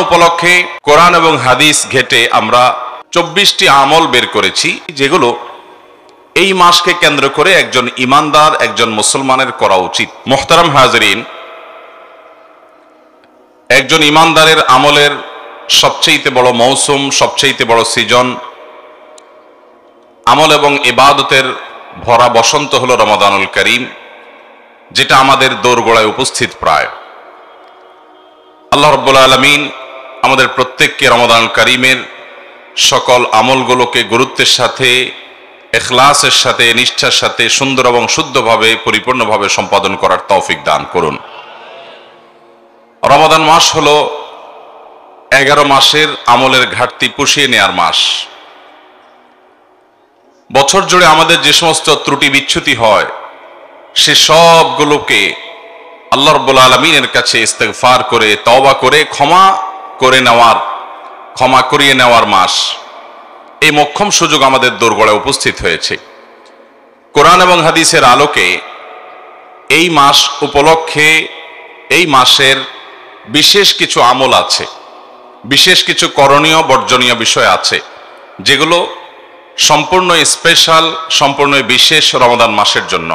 উপলক্ষে কোরআন এবং হাদিস ঘেটে আমরা 24টি আমল বের করেছি, যেগুলো এই মাসকে কেন্দ্র করে একজন ইমানদার, একজন মুসলমানের করা উচিত। মুহতারাম হাজরিন, একজন ইমানদারের আমলের সবচেয়ে বড় মৌসুম, সবচেয়ে বড় সিজন, আমল এবং ইবাদতের ভরা বসন্ত হলো রমাদানুল করিম, যেটা আমাদের দোরগোড়ায় উপস্থিত প্রায়। আল্লাহ রাব্বুল আলামিন আমাদের প্রত্যেককে রমাদানুল করিমের সকল আমলগুলোকে গুরুত্বের সাথে, ইখলাসের সাথে, নিষ্ঠার সাথে সুন্দর এবং শুদ্ধভাবে, পরিপূর্ণভাবে সম্পাদন করার তৌফিক দান করুন। রমাদান মাস হলো 11 মাসের আমলের ঘাটতি পুষিয়ে নেয়ার মাস। বছর জুড়ে আমাদের যে সমস্ত ত্রুটি বিচ্যুতি হয়, সে সবগুলোকে আল্লাহ রাব্বুল আলামিনের কাছে ইস্তেগফার করে, তওবা করে ক্ষমা করিয়ে নেওয়ার মাস। এই মোক্ষম সুযোগ আমাদের দোরগোড়ায় উপস্থিত হয়েছে। কোরআন এবং হাদিসের আলোকে এই মাস উপলক্ষে এই মাসের বিশেষ কিছু আমল আছে, বিশেষ কিছু করণীয় বর্জনীয় বিষয় আছে, যেগুলো সম্পূর্ণ স্পেশাল, সম্পূর্ণ বিশেষ রমাদান মাসের জন্য।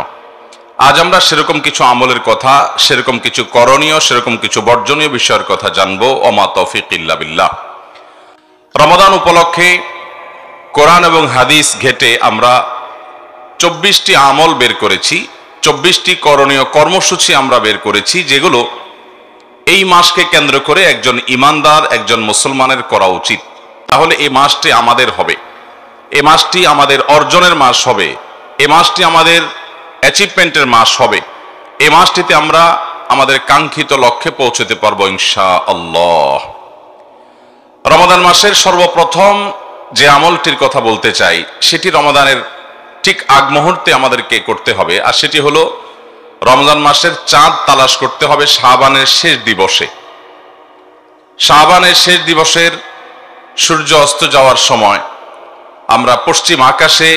আজ আমরা সেরকম কিছু আমলের কথা, সেরকম কিছু করণীয়, সেরকম কিছু বর্জনীয় বিষয়ের কথা জানবো। ওমা তৌফিক ইল্লা বিল্লাহ। রমাদান উপলক্ষে কোরআন এবং হাদিস ঘেটে আমরা 24টি আমল বের করেছি, 24টি করণীয় কর্মসূচি আমরা বের করেছি, যেগুলো এই মাসকে কেন্দ্র করে একজন ইমানদার, একজন মুসলমানের করা উচিত। তাহলে এই মাসটি আমাদের হবে, এই মাসটি আমাদের অর্জনের মাস হবে, এই মাসটি আমাদের অ্যাচিভমেন্টের মাস হবে, এই মাসটিতে আমরা আমাদের কাঙ্ক্ষিত লক্ষ্যে পৌঁছতে পারবো ইনশাআল্লাহ। রমাদান মাসের সর্বপ্রথম যে আমলটির কথা বলতে চাই, সেটি রমাদানের ঠিক আগ মুহূর্তে আমাদেরকে করতে হবে, আর সেটি হলো রমজান মাসের চাঁদ তালাশ করতে হবে শাবানের শেষ দিবসে। শাবানের শেষ দিবসের সূর্য অস্ত যাওয়ার সময় আমরা পশ্চিম আকাশে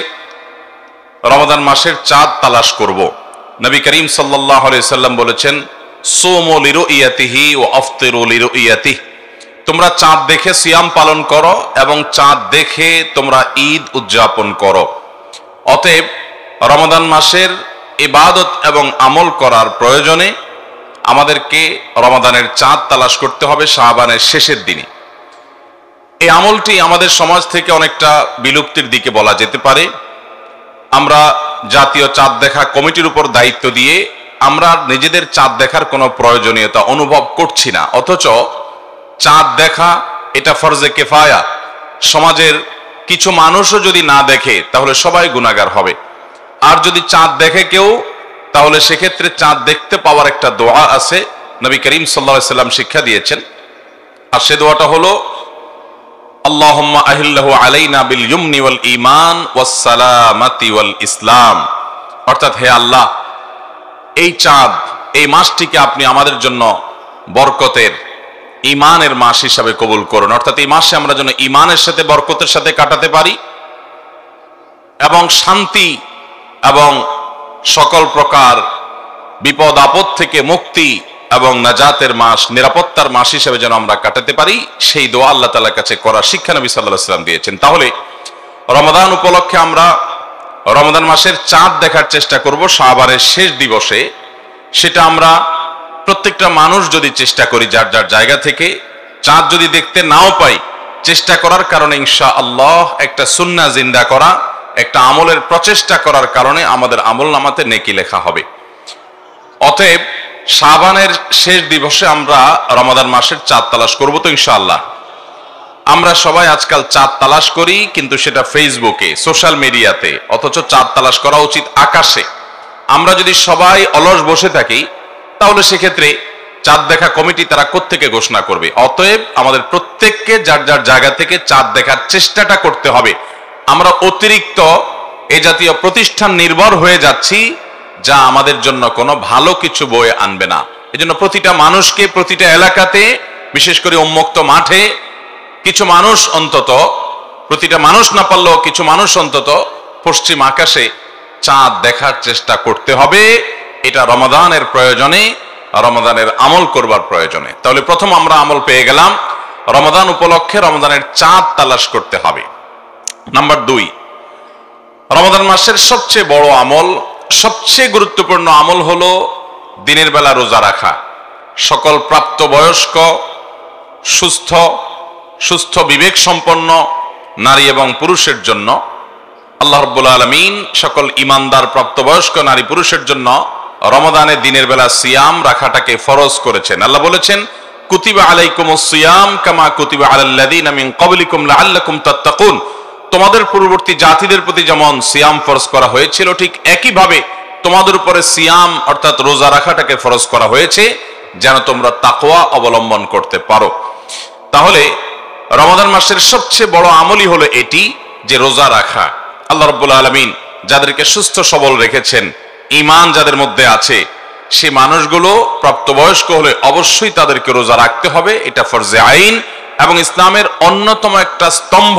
রমাদান মাসের চাঁদ তালাশ করব। নবী করিম সাল্লাল্লাহু আলাইহি সাল্লাম বলেছেন, সুমু লিরুইয়াতিহি ওয়া আফতিরু লিরুইয়াতিহি, তোমরা চাঁদ দেখে সিয়াম পালন করো এবং চাঁদ দেখে তোমরা ঈদ উদযাপন করো। অতএব রমাদান মাসের ইবাদত এবং আমল করার প্রয়োজনে আমাদেরকে রমাদানের চাঁদ তালাশ করতে হবে শাবানের শেষের দিনে। এই আমলটি আমাদের সমাজ থেকে অনেকটা বিলুপ্তির দিকে বলা যেতে পারে। আমরা জাতীয় চাঁদ দেখা কমিটির উপর দায়িত্ব দিয়ে আমরা নিজেদের চাঁদ দেখার কোনো প্রয়োজনীয়তা অনুভব করছি না, অথচ চাঁদ দেখা এটা ফরজে কিফায়া। সমাজের কিছু মানুষও যদি না দেখে তাহলে সবাই গুনাহগার হবে, আর যদি চাঁদ দেখে কেউ, তাহলে সেক্ষেত্রে চাঁদ দেখতে পাওয়ার একটা দোয়া আছে, নবী করিম সাল্লাল্লাহু আলাইহি সাল্লাম শিক্ষা দিয়েছেন। আর সে দোয়াটা হলো, আল্লাহুম্মা আহিল্লাহু আলাইনা বিল ইয়ুমনি ওয়াল ঈমান ওয়াস সালামাতি ওয়াল ইসলাম, অর্থাৎ হে আল্লাহ, এই চাঁদ, এই মাসটিকে আপনি আমাদের জন্য বরকতের, ঈমানের মাস হিসাবে কবুল করুন। অর্থাৎ এই মাসে আমরা যেন ঈমানের সাথে, বরকতের সাথে কাটাতে পারি এবং শান্তি এবং সকল প্রকার বিপদ আপদ থেকে মুক্তি এবং নাজাতের মাস, নিরাপত্তার মাস হিসেবে যেন আমরা কাটাতে পারি, সেই দোয়া আল্লাহ তাআলার কাছে করার শিক্ষা নবী সাল্লাল্লাহু আলাইহি ওয়াসাল্লাম দিয়েছেন। তাহলে রমাদান উপলক্ষে আমরা রমাদান মাসের চাঁদ দেখার চেষ্টা করব শাবানের শেষ দিবসে। সেটা আমরা প্রত্যেকটা মানুষ যদি চেষ্টা করি যার যার জায়গা থেকে, চাঁদ যদি দেখতে নাও পাই, চেষ্টা করার কারণে ইনশাআল্লাহ একটা সুন্নাহ জিন্দা করা, একটা আমলের প্রচেষ্টা করার কারণে আমাদের আমল নামাতে নেকি লেখা হবে। অতএব শাবানের শেষ দিবসে আমরা রমাদান মাসের চাঁদ তালাশ করব তো ইনশাআল্লাহ। আমরা সবাই আজকাল চাঁদ তালাশ করি, কিন্তু সেটা ফেসবুকে, সোশ্যাল মিডিয়াতে, অথচ চাঁদ তালাশ করা উচিত আকাশে। আমরা যদি সবাই অলস বসে থাকি, তাহলে সেক্ষেত্রে চাঁদ দেখা কমিটি তারা কোত্থেকে ঘোষণা করবে? অতএব আমাদের প্রত্যেককে যার যার জায়গা থেকে চাঁদ দেখার চেষ্টাটা করতে হবে। আমরা অতিরিক্ত এ জাতীয় প্রতিষ্ঠান নির্ভর হয়ে যাচ্ছি, যা আমাদের জন্য কোনো ভালো কিছু বয়ে আনবে না। এজন্য প্রতিটা মানুষকে, প্রতিটা এলাকাতে, বিশেষ করে উন্মুক্ত মাঠে কিছু মানুষ অন্তত, প্রতিটা মানুষ না পারলেও কিছু মানুষ অন্তত পশ্চিম আকাশে চাঁদ দেখার চেষ্টা করতে হবে। এটা রমাদানের প্রয়োজনে, রমাদানের আমল করবার প্রয়োজনে। তাহলে প্রথম আমরা আমল পেয়ে গেলাম, রমাদান উপলক্ষে রমাদানের চাঁদ তালাশ করতে হবে। নাম্বার 2, রমাদান মাসের সবচেয়ে বড় আমল, সবচেয়ে গুরুত্বপূর্ণ আমল হলো দিনের বেলা রোজা রাখা। সকল প্রাপ্তবয়স্ক সুস্থ বিবেক সম্পন্ন নারী এবং পুরুষের জন্য আল্লাহ রাব্বুল আলামিন সকল ঈমানদার প্রাপ্তবয়স্ক নারী পুরুষের জন্য রমাদানের দিনের বেলা সিয়াম রাখাটাকে ফরজ করেছেন। আল্লাহ বলেছেন, কুতিবা আলাইকুমুস সিয়াম কামা কুতিবা আলাল্লাযীনা মিন ক্বাবলিকুম লাআল্লাকুম তাত্তাকুন। তোমাদের পূর্ববর্তী জাতিদের প্রতি যেমন সিয়াম ফরজ করা হয়েছিল, ঠিক একইভাবে তোমাদের উপরে সিয়াম অর্থাৎ রোজা রাখাটাকে ফরজ করা হয়েছে যেন তোমরা তাকওয়া অবলম্বন করতে পারো। তাহলে রমাদান মাসের সবচেয়ে বড় আমলই হলো এটি, যে রোজা রাখা। আল্লাহ রাব্বুল আলামিন যাদেরকে সুস্থ সবল রেখেছেন, ঈমান যাদের মধ্যে আছে, সে মানুষগুলো প্রাপ্তবয়স্ক হলে অবশ্যই তাদেরকে রোজা রাখতে হবে। এটা ফরজে আইন এবং ইসলামের অন্যতম একটা স্তম্ভ,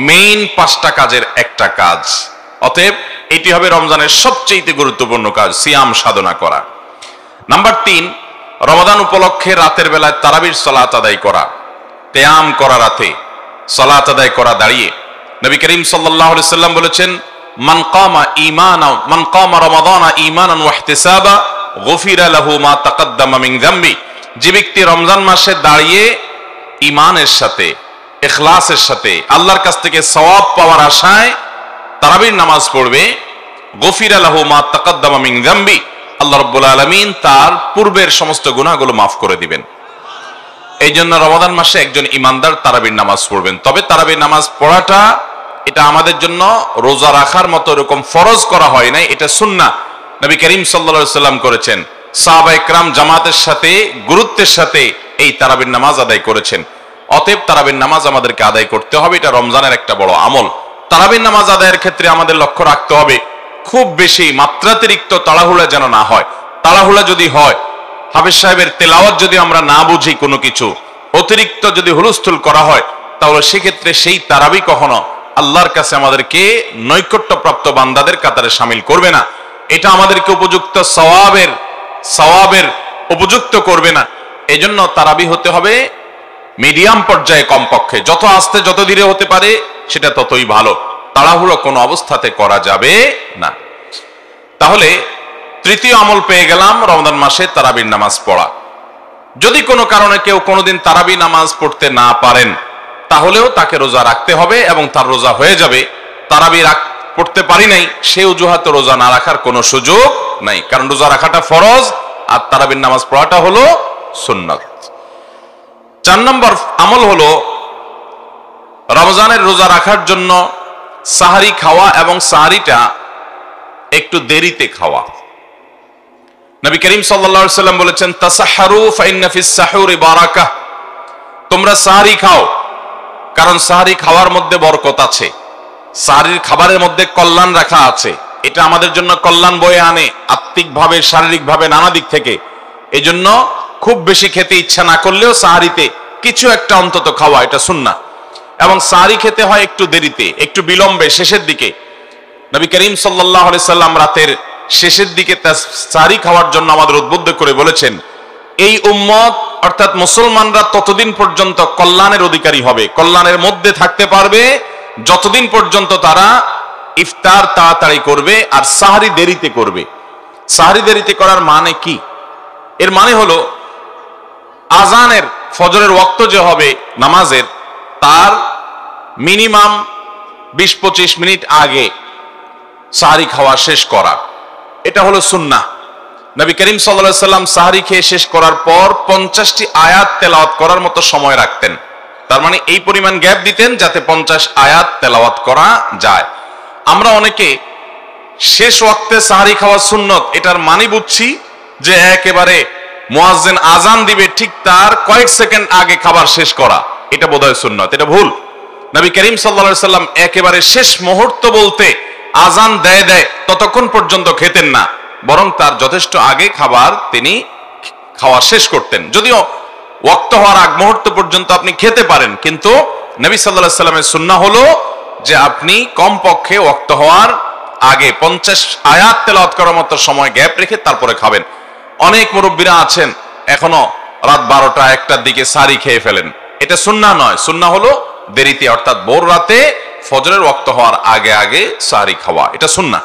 মেইন 5টা কাজের একটা কাজ। অতএব এটি হবে রমজানের সবচেয়ে গুরুত্বপূর্ণ কাজ, সিয়াম সাধনা করা। নাম্বার 3, রমাদান উপলক্ষে রাতের বেলায় তারাবির সালাত আদায় করা, কিয়াম করা, রাতে সালাত আদায় করা দাঁড়িয়ে। নবী করিম সাল্লাল্লাহু আলাইহি সাল্লাম বলেছেন, মান কামা রমাদানা ঈমানান ওয়া ইহতিসাবা গুফিরা লাহু মা তাকাদ্দামা মিন যামবি। যে ব্যক্তি রমজান মাসে দাঁড়িয়ে ঈমানের সাথে, ইখলাসের সাথে, আল্লাহর কাছ থেকে সওয়াব পাওয়ার আশায় তারাবির নামাজ পড়বে, গুফিরা লাহু মা তাকাদ্দামা মিন যামবি, আল্লাহ রাব্বুল আলামিন তার পূর্বের সমস্ত গুনাহগুলো মাফ করে দিবেন। এই জন্য রমাদান মাসে একজন ঈমানদার তারাবির নামাজ পড়বেন। তবে তারাবির নামাজ পড়াটা এটা আমাদের জন্য রোজা রাখার মতো এরকম ফরজ করা হয় নাই, এটা সুন্নাহ। নবী করিম সাল্লাল্লাহু আলাইহি সাল্লাম করেছেন, সাহাবায়ে কেরাম জামাতের সাথে গুরুত্বের সাথে এই তারাবির নামাজ আদায় করেছেন। অতএব তারাবির নামাজ আমাদেরকে আদায় করতে হবে, এটা রমজানের একটা বড় আমল। তারাবির নামাজ আদায়ের ক্ষেত্রে আমাদের লক্ষ্য রাখতে হবে খুব বেশি মাত্রাতিরিক্ত তাড়াহুড়া যেন না হয়। তাড়াহুড়া যদি হয়, হাফেজ সাহেবের তেলাওয়াত যদি আমরা না বুঝি, কোনো কিছু অতিরিক্ত যদি হুলস্থুল করা হয়, তাহলে সেক্ষেত্রে সেই তারাবি কখনো আল্লাহর কাছে আমাদেরকে নৈকট্যপ্রাপ্ত বান্দাদের কাতারে শামিল করবে না। এটা আমাদেরকে উপযুক্ত সওয়াবের উপযুক্ত করবে না। এজন্য তারাবি হতে হবে মিডিয়াম পর্যায়ে, কমপক্ষে যত আস্তে যত ধীরে হতে পারে সেটা ততই ভালো। তাড়াহুড়ো কোনো অবস্থাতে করা যাবে না। তাহলে তৃতীয় আমল পেয়ে গেলাম, রমজান মাসে তারাবির নামাজ পড়া। যদি কোনো কারণে কেউ কোনোদিন তারাবি নামাজ পড়তে না পারেন, তাহলেও তাকে রোজা রাখতে হবে এবং তার রোজা হয়ে যাবে। তারাবি পড়তে পারি নাই, সে অজুহাতে রোজা না রাখার কোনো সুযোগ নাই, কারণ রোজা রাখাটা ফরজ আর তারাবির নামাজ পড়াটা হলো সুন্নাত। 4 নম্বর আমল হলো রমজানের রোজা রাখার জন্য সাহারি খাওয়া, এবং সাহারিটা একটু দেরিতে খাওয়া। নবী করিম সাল্লাল্লাহু আলাইহি সাল্লাম বলেছেন, তাসাহহারু ফাইন্না ফিস সাহুরি বারাকাহ। তোমরা সাহারি খাও, কারণ সাহারি খাওয়ার মধ্যে বরকত আছে, সাহারির খাবারের মধ্যে কল্যাণ রাখা আছে। এটা আমাদের জন্য কল্যাণ বয়ে আনে আত্মিকভাবে, শারীরিকভাবে, নানা দিক থেকে। এই জন্য খুব বেশি খেতে ইচ্ছা না করলেও সাহারিতে কিছু একটা অন্তত খাওয়া, এটা সুন্নাহ। এবং সাহারি খেতে হয় একটু দেরিতে, একটু বিলম্বে, শেষের দিকে। নবী করিম সাল্লাল্লাহু আলাইহি সাল্লাম রাতের শেষের দিকে সাহারি খাওয়ার জন্য আমাদের উদ্বুদ্ধ করে বলেছেন, এই উম্মত অর্থাৎ মুসলমানরা ততদিন পর্যন্ত কল্যাণের অধিকারী হবে, কল্যাণের মধ্যে থাকতে পারবে যতদিন পর্যন্ত তারা ইফতার তাড়াতাড়ি করবে আর সাহারি দেরিতে করবে। সাহারি দেরিতে করার মানে কি? এর মানে হলো আজানের, ফজরের ওয়াক্ত যে হবে নামাজের, তার মিনিমাম 20-25 মিনিট আগে সাহারি খাওয়া শেষ করা। এটা হলো সুন্নাহ। নবী করিম সাল্লাল্লাহু আলাইহি সাল্লাম সাহারি খেয়ে শেষ করার পর 50টি আয়াত তেলাওয়াত করার মতো সময় রাখতেন। তার মানে এই পরিমাণ গ্যাপ দিতেন যাতে 50 আয়াত তেলাওয়াত করা যায়। আমরা অনেকে শেষ ওয়াক্তে সাহারি খাওয়া সুন্নত, এটার মানে বুঝছি যে একেবারে মুয়াজ্জিন আজান দিবে ঠিক তার কয়েক সেকেন্ড আগে খাবার শেষ করা, এটা বোধহয় সুন্নত। এটা ভুল। নবী করিম সাল্লাল্লাহু আলাইহি সাল্লাম একেবারে শেষ মুহূর্ত বলতে আজান দেয় ততক্ষণ পর্যন্ত খেতেন না, বরং তার যথেষ্ট আগে খাবার তিনি খাওয়া শেষ করতেন। যদিও ওয়াক্ত হওয়ার আগ মুহূর্ত পর্যন্ত আপনি খেতে পারেন, কিন্তু নবী সাল্লাল্লাহু আলাইহি সাল্লামের সুন্নাহ হলো যে আপনি কমপক্ষে ওয়াক্ত হওয়ার আগে 50 আয়াত তেলাওয়াত করার মতো সময় গ্যাপ রেখে তারপরে খাবেন। অনেক মুরব্বীরা আছেন এখনো রাত 12টা 1টার দিকে সাহারি খেয়ে ফেলেন। এটা সুন্নাহ নয়। সুন্নাহ হলো দেরিতে, অর্থাৎ ভোর রাতে ফজরের ওয়াক্ত হওয়ার আগে আগে সাহরি খাওয়া, এটা সুন্নাহ।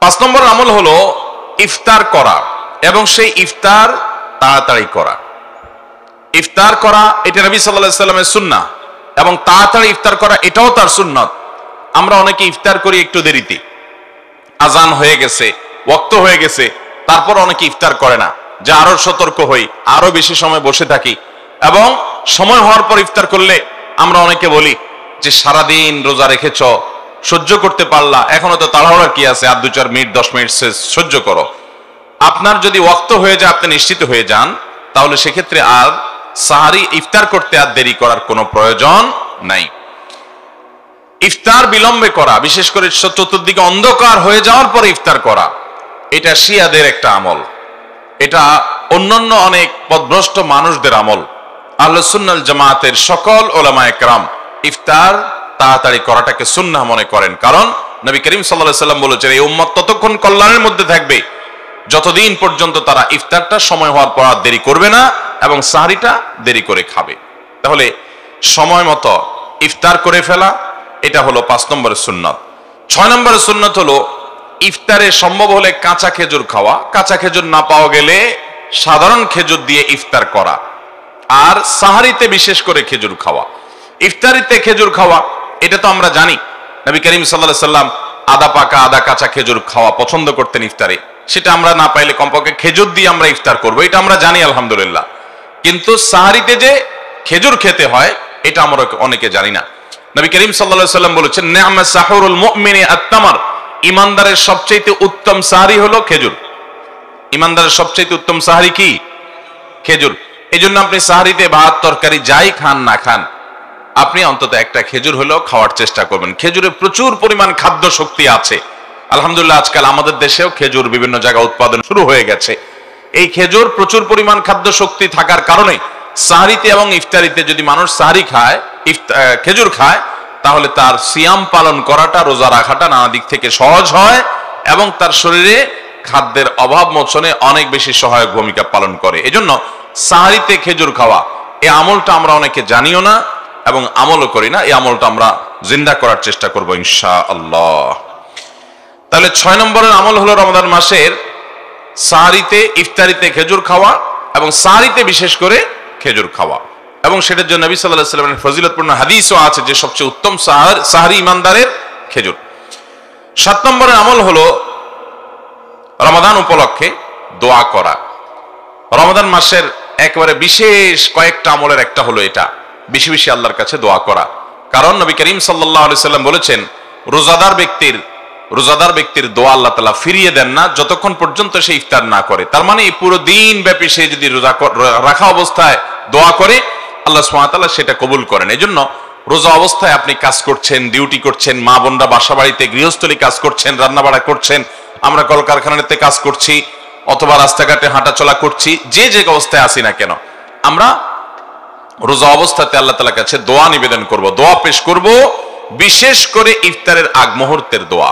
5 নম্বর আমল হলো ইফতার করা, এবং সেই ইফতার তাড়াতাড়ি করা। ইফতার করা এটা নবী সাল্লাল্লাহু আলাইহি সাল্লামের সুন্নাহ, এবং তাড়াতাড়ি ইফতার করা এটাও তার সুন্নাত। আমরা অনেকে ইফতার করি একটু দেরিতে, আজান হয়ে গেছে, ওয়াক্ত হয়ে গেছে, তারপর অনেকে ইফতার করে না, যে আরো সতর্ক হই, আরো বেশি সময় বসে থাকি, এবং সময় হওয়ার পর ইফতার করলে আমরা অনেকে বলি যে সারাদিন রোজা রেখেছ, সহ্য করতে পারলা, এখনো তো তাড়াহুড়া কি আছে, আর 2-4 মিনিট 10 মিনিট সহ্য করো। আপনার যদি ওয়াক্ত হয়ে যায়, আপনি নিশ্চিত হয়ে যান, তাহলে সেক্ষেত্রে আর সাহারি ইফতার করতে আর দেরি করার কোনো প্রয়োজন নাই। ইফতার বিলম্বে করা, বিশেষ করে চতুর্দিকে অন্ধকার হয়ে যাওয়ার পরে ইফতার করা, এটা শিয়াদের একটা আমল, এটা অন্যান্য অনেক পথভ্রষ্ট মানুষদের আমল। আহলুস সুন্নাহ জামাতের সকল উলামায়ে কেরাম ইফতার তাড়াতাড়ি করাটাকে সুন্নাহ মনে করেন, কারণ নবী করিম সাল্লাল্লাহু আলাইহি সাল্লাম বলেছেন এই উম্মত ততক্ষণ কল্যাণের মধ্যে থাকবে যতদিন পর্যন্ত তারা ইফতারটা সময় হওয়ার পর আর দেরি করবে না, এবং সাহরিটা দেরি করে খাবে। তাহলে সময় মতো ইফতার করে ফেলা, এটা হলো 5 নম্বরের সুন্নাত। 6 নম্বরের সুন্নাত হলো ইফতারে সম্ভব হলে কাঁচা খেজুর খাওয়া, কাঁচা খেজুর না পাওয়া গেলে সাধারণ খেজুর দিয়ে ইফতার করা, আর সাহারিতে বিশেষ করে খেজুর খাওয়া। ইফতারিতে খেজুর খাওয়া এটা তো আমরা জানি, নবী করিম সাল্লাল্লাহু আলাইহি সাল্লাম আদা পাকা আদা কাঁচা খেজুর খাওয়া পছন্দ করতেন ইফতারে। সেটা আমরা না পাইলে কমপক্ষে খেজুর দিয়ে আমরা ইফতার করব, এটা আমরা জানি আলহামদুলিল্লাহ। কিন্তু সাহারিতে যে খেজুর খেতে হয় এটা আমরা অনেকে জানি না। নবী করিম সাল্লাল্লাহু আলাইহি সাল্লাম বলেছেন নি'মা সাহুরুল মুমিনি আত-তামার, ইমানদারের সবচেয়ে উত্তম সাহারি হলো খেজুর। ইমানদারের সবচেয়ে উত্তম সাহারি কি? খেজুর। এজন্য আপনি সাহারিতে ভাত তরকারি যাই খান না খান, আপনি অন্তত একটা খেজুর হলেও খাওয়ার চেষ্টা করবেন। খেজুরে প্রচুর পরিমাণ খাদ্য শক্তি আছে। আলহামদুলিল্লাহ আজকাল আমাদের দেশেও খেজুর বিভিন্ন জায়গায় উৎপাদন শুরু হয়ে গেছে। এই খেজুর প্রচুর পরিমাণ খাদ্য শক্তি থাকার কারণে সাহারিতে এবং ইফতারিতে যদি মানুষ সাহারি খায়, খেজুর খায়, তাহলে তার সিয়াম পালন করাটা, রোজা রাখাটা নানা দিক থেকে সহজ হয়, এবং তার শরীরে খাদ্যের অভাব মোচনে অনেক বেশি সহায়ক ভূমিকা পালন করে। এজন্য সাহারিতে খেজুর খাওয়া এই আমলটা আমরা অনেকে জানিও না এবং আমলও করি না। এই আমলটা আমরা জিন্দা করার চেষ্টা করব ইনশাআল্লাহ। তাহলে 6 নম্বরের আমল হলো রমজান মাসের সাহারিতে ইফতারিতে খেজুর খাওয়া, এবং সাহারিতে বিশেষ করে খেজুর খাওয়া, এবং সেটার জন্য নবী সাল্লাল্লাহু আলাইহি ওয়াসাল্লামের ফজিলতপূর্ণ হাদিসও আছে যে সবচেয়ে উত্তম সাহারি ইমানদারের খেজুর। 7 নম্বরের আমল হলো রমাদান উপলক্ষে দোয়া করা। রমাদান মাসের একেবারে বিশেষ কয়েকটা আমলের একটা হলো এটা, বেশি বেশি আল্লাহর কাছে দোয়া করা। কারণ নবী করিম সাল্লাল্লাহু আলাইহি সাল্লাম বলেছেন রোজাদার ব্যক্তির দোয়া আল্লাহ তাআলা ফিরিয়ে দেন না যতক্ষণ পর্যন্ত সে ইফতার না করে। তার মানে এই পুরো দিন ব্যাপী সে যদি রোজা রাখা অবস্থায় দোয়া করে, আল্লাহ সুবহানাহু ওয়া তাআলা সেটা কবুল করেন। এজন্য রোজা অবস্থায় আপনি কাজ করছেন, ডিউটি করছেন, মা বোনরা বাসা বাড়িতে গৃহস্থলী কাজ করছেন, রান্না বাড়া করছেন, আমরা কলকারখানাতে কাজ করছি, অথবা রাস্তাঘাটে হাঁটাচলা করছি, যে অবস্থায় আসি না কেন, আমরা রোজা অবস্থাতে আল্লাহ তাআলার কাছে দোয়া নিবেদন করব, দোয়া পেশ করব। বিশেষ করে ইফতারের আগ মুহূর্তের দোয়া,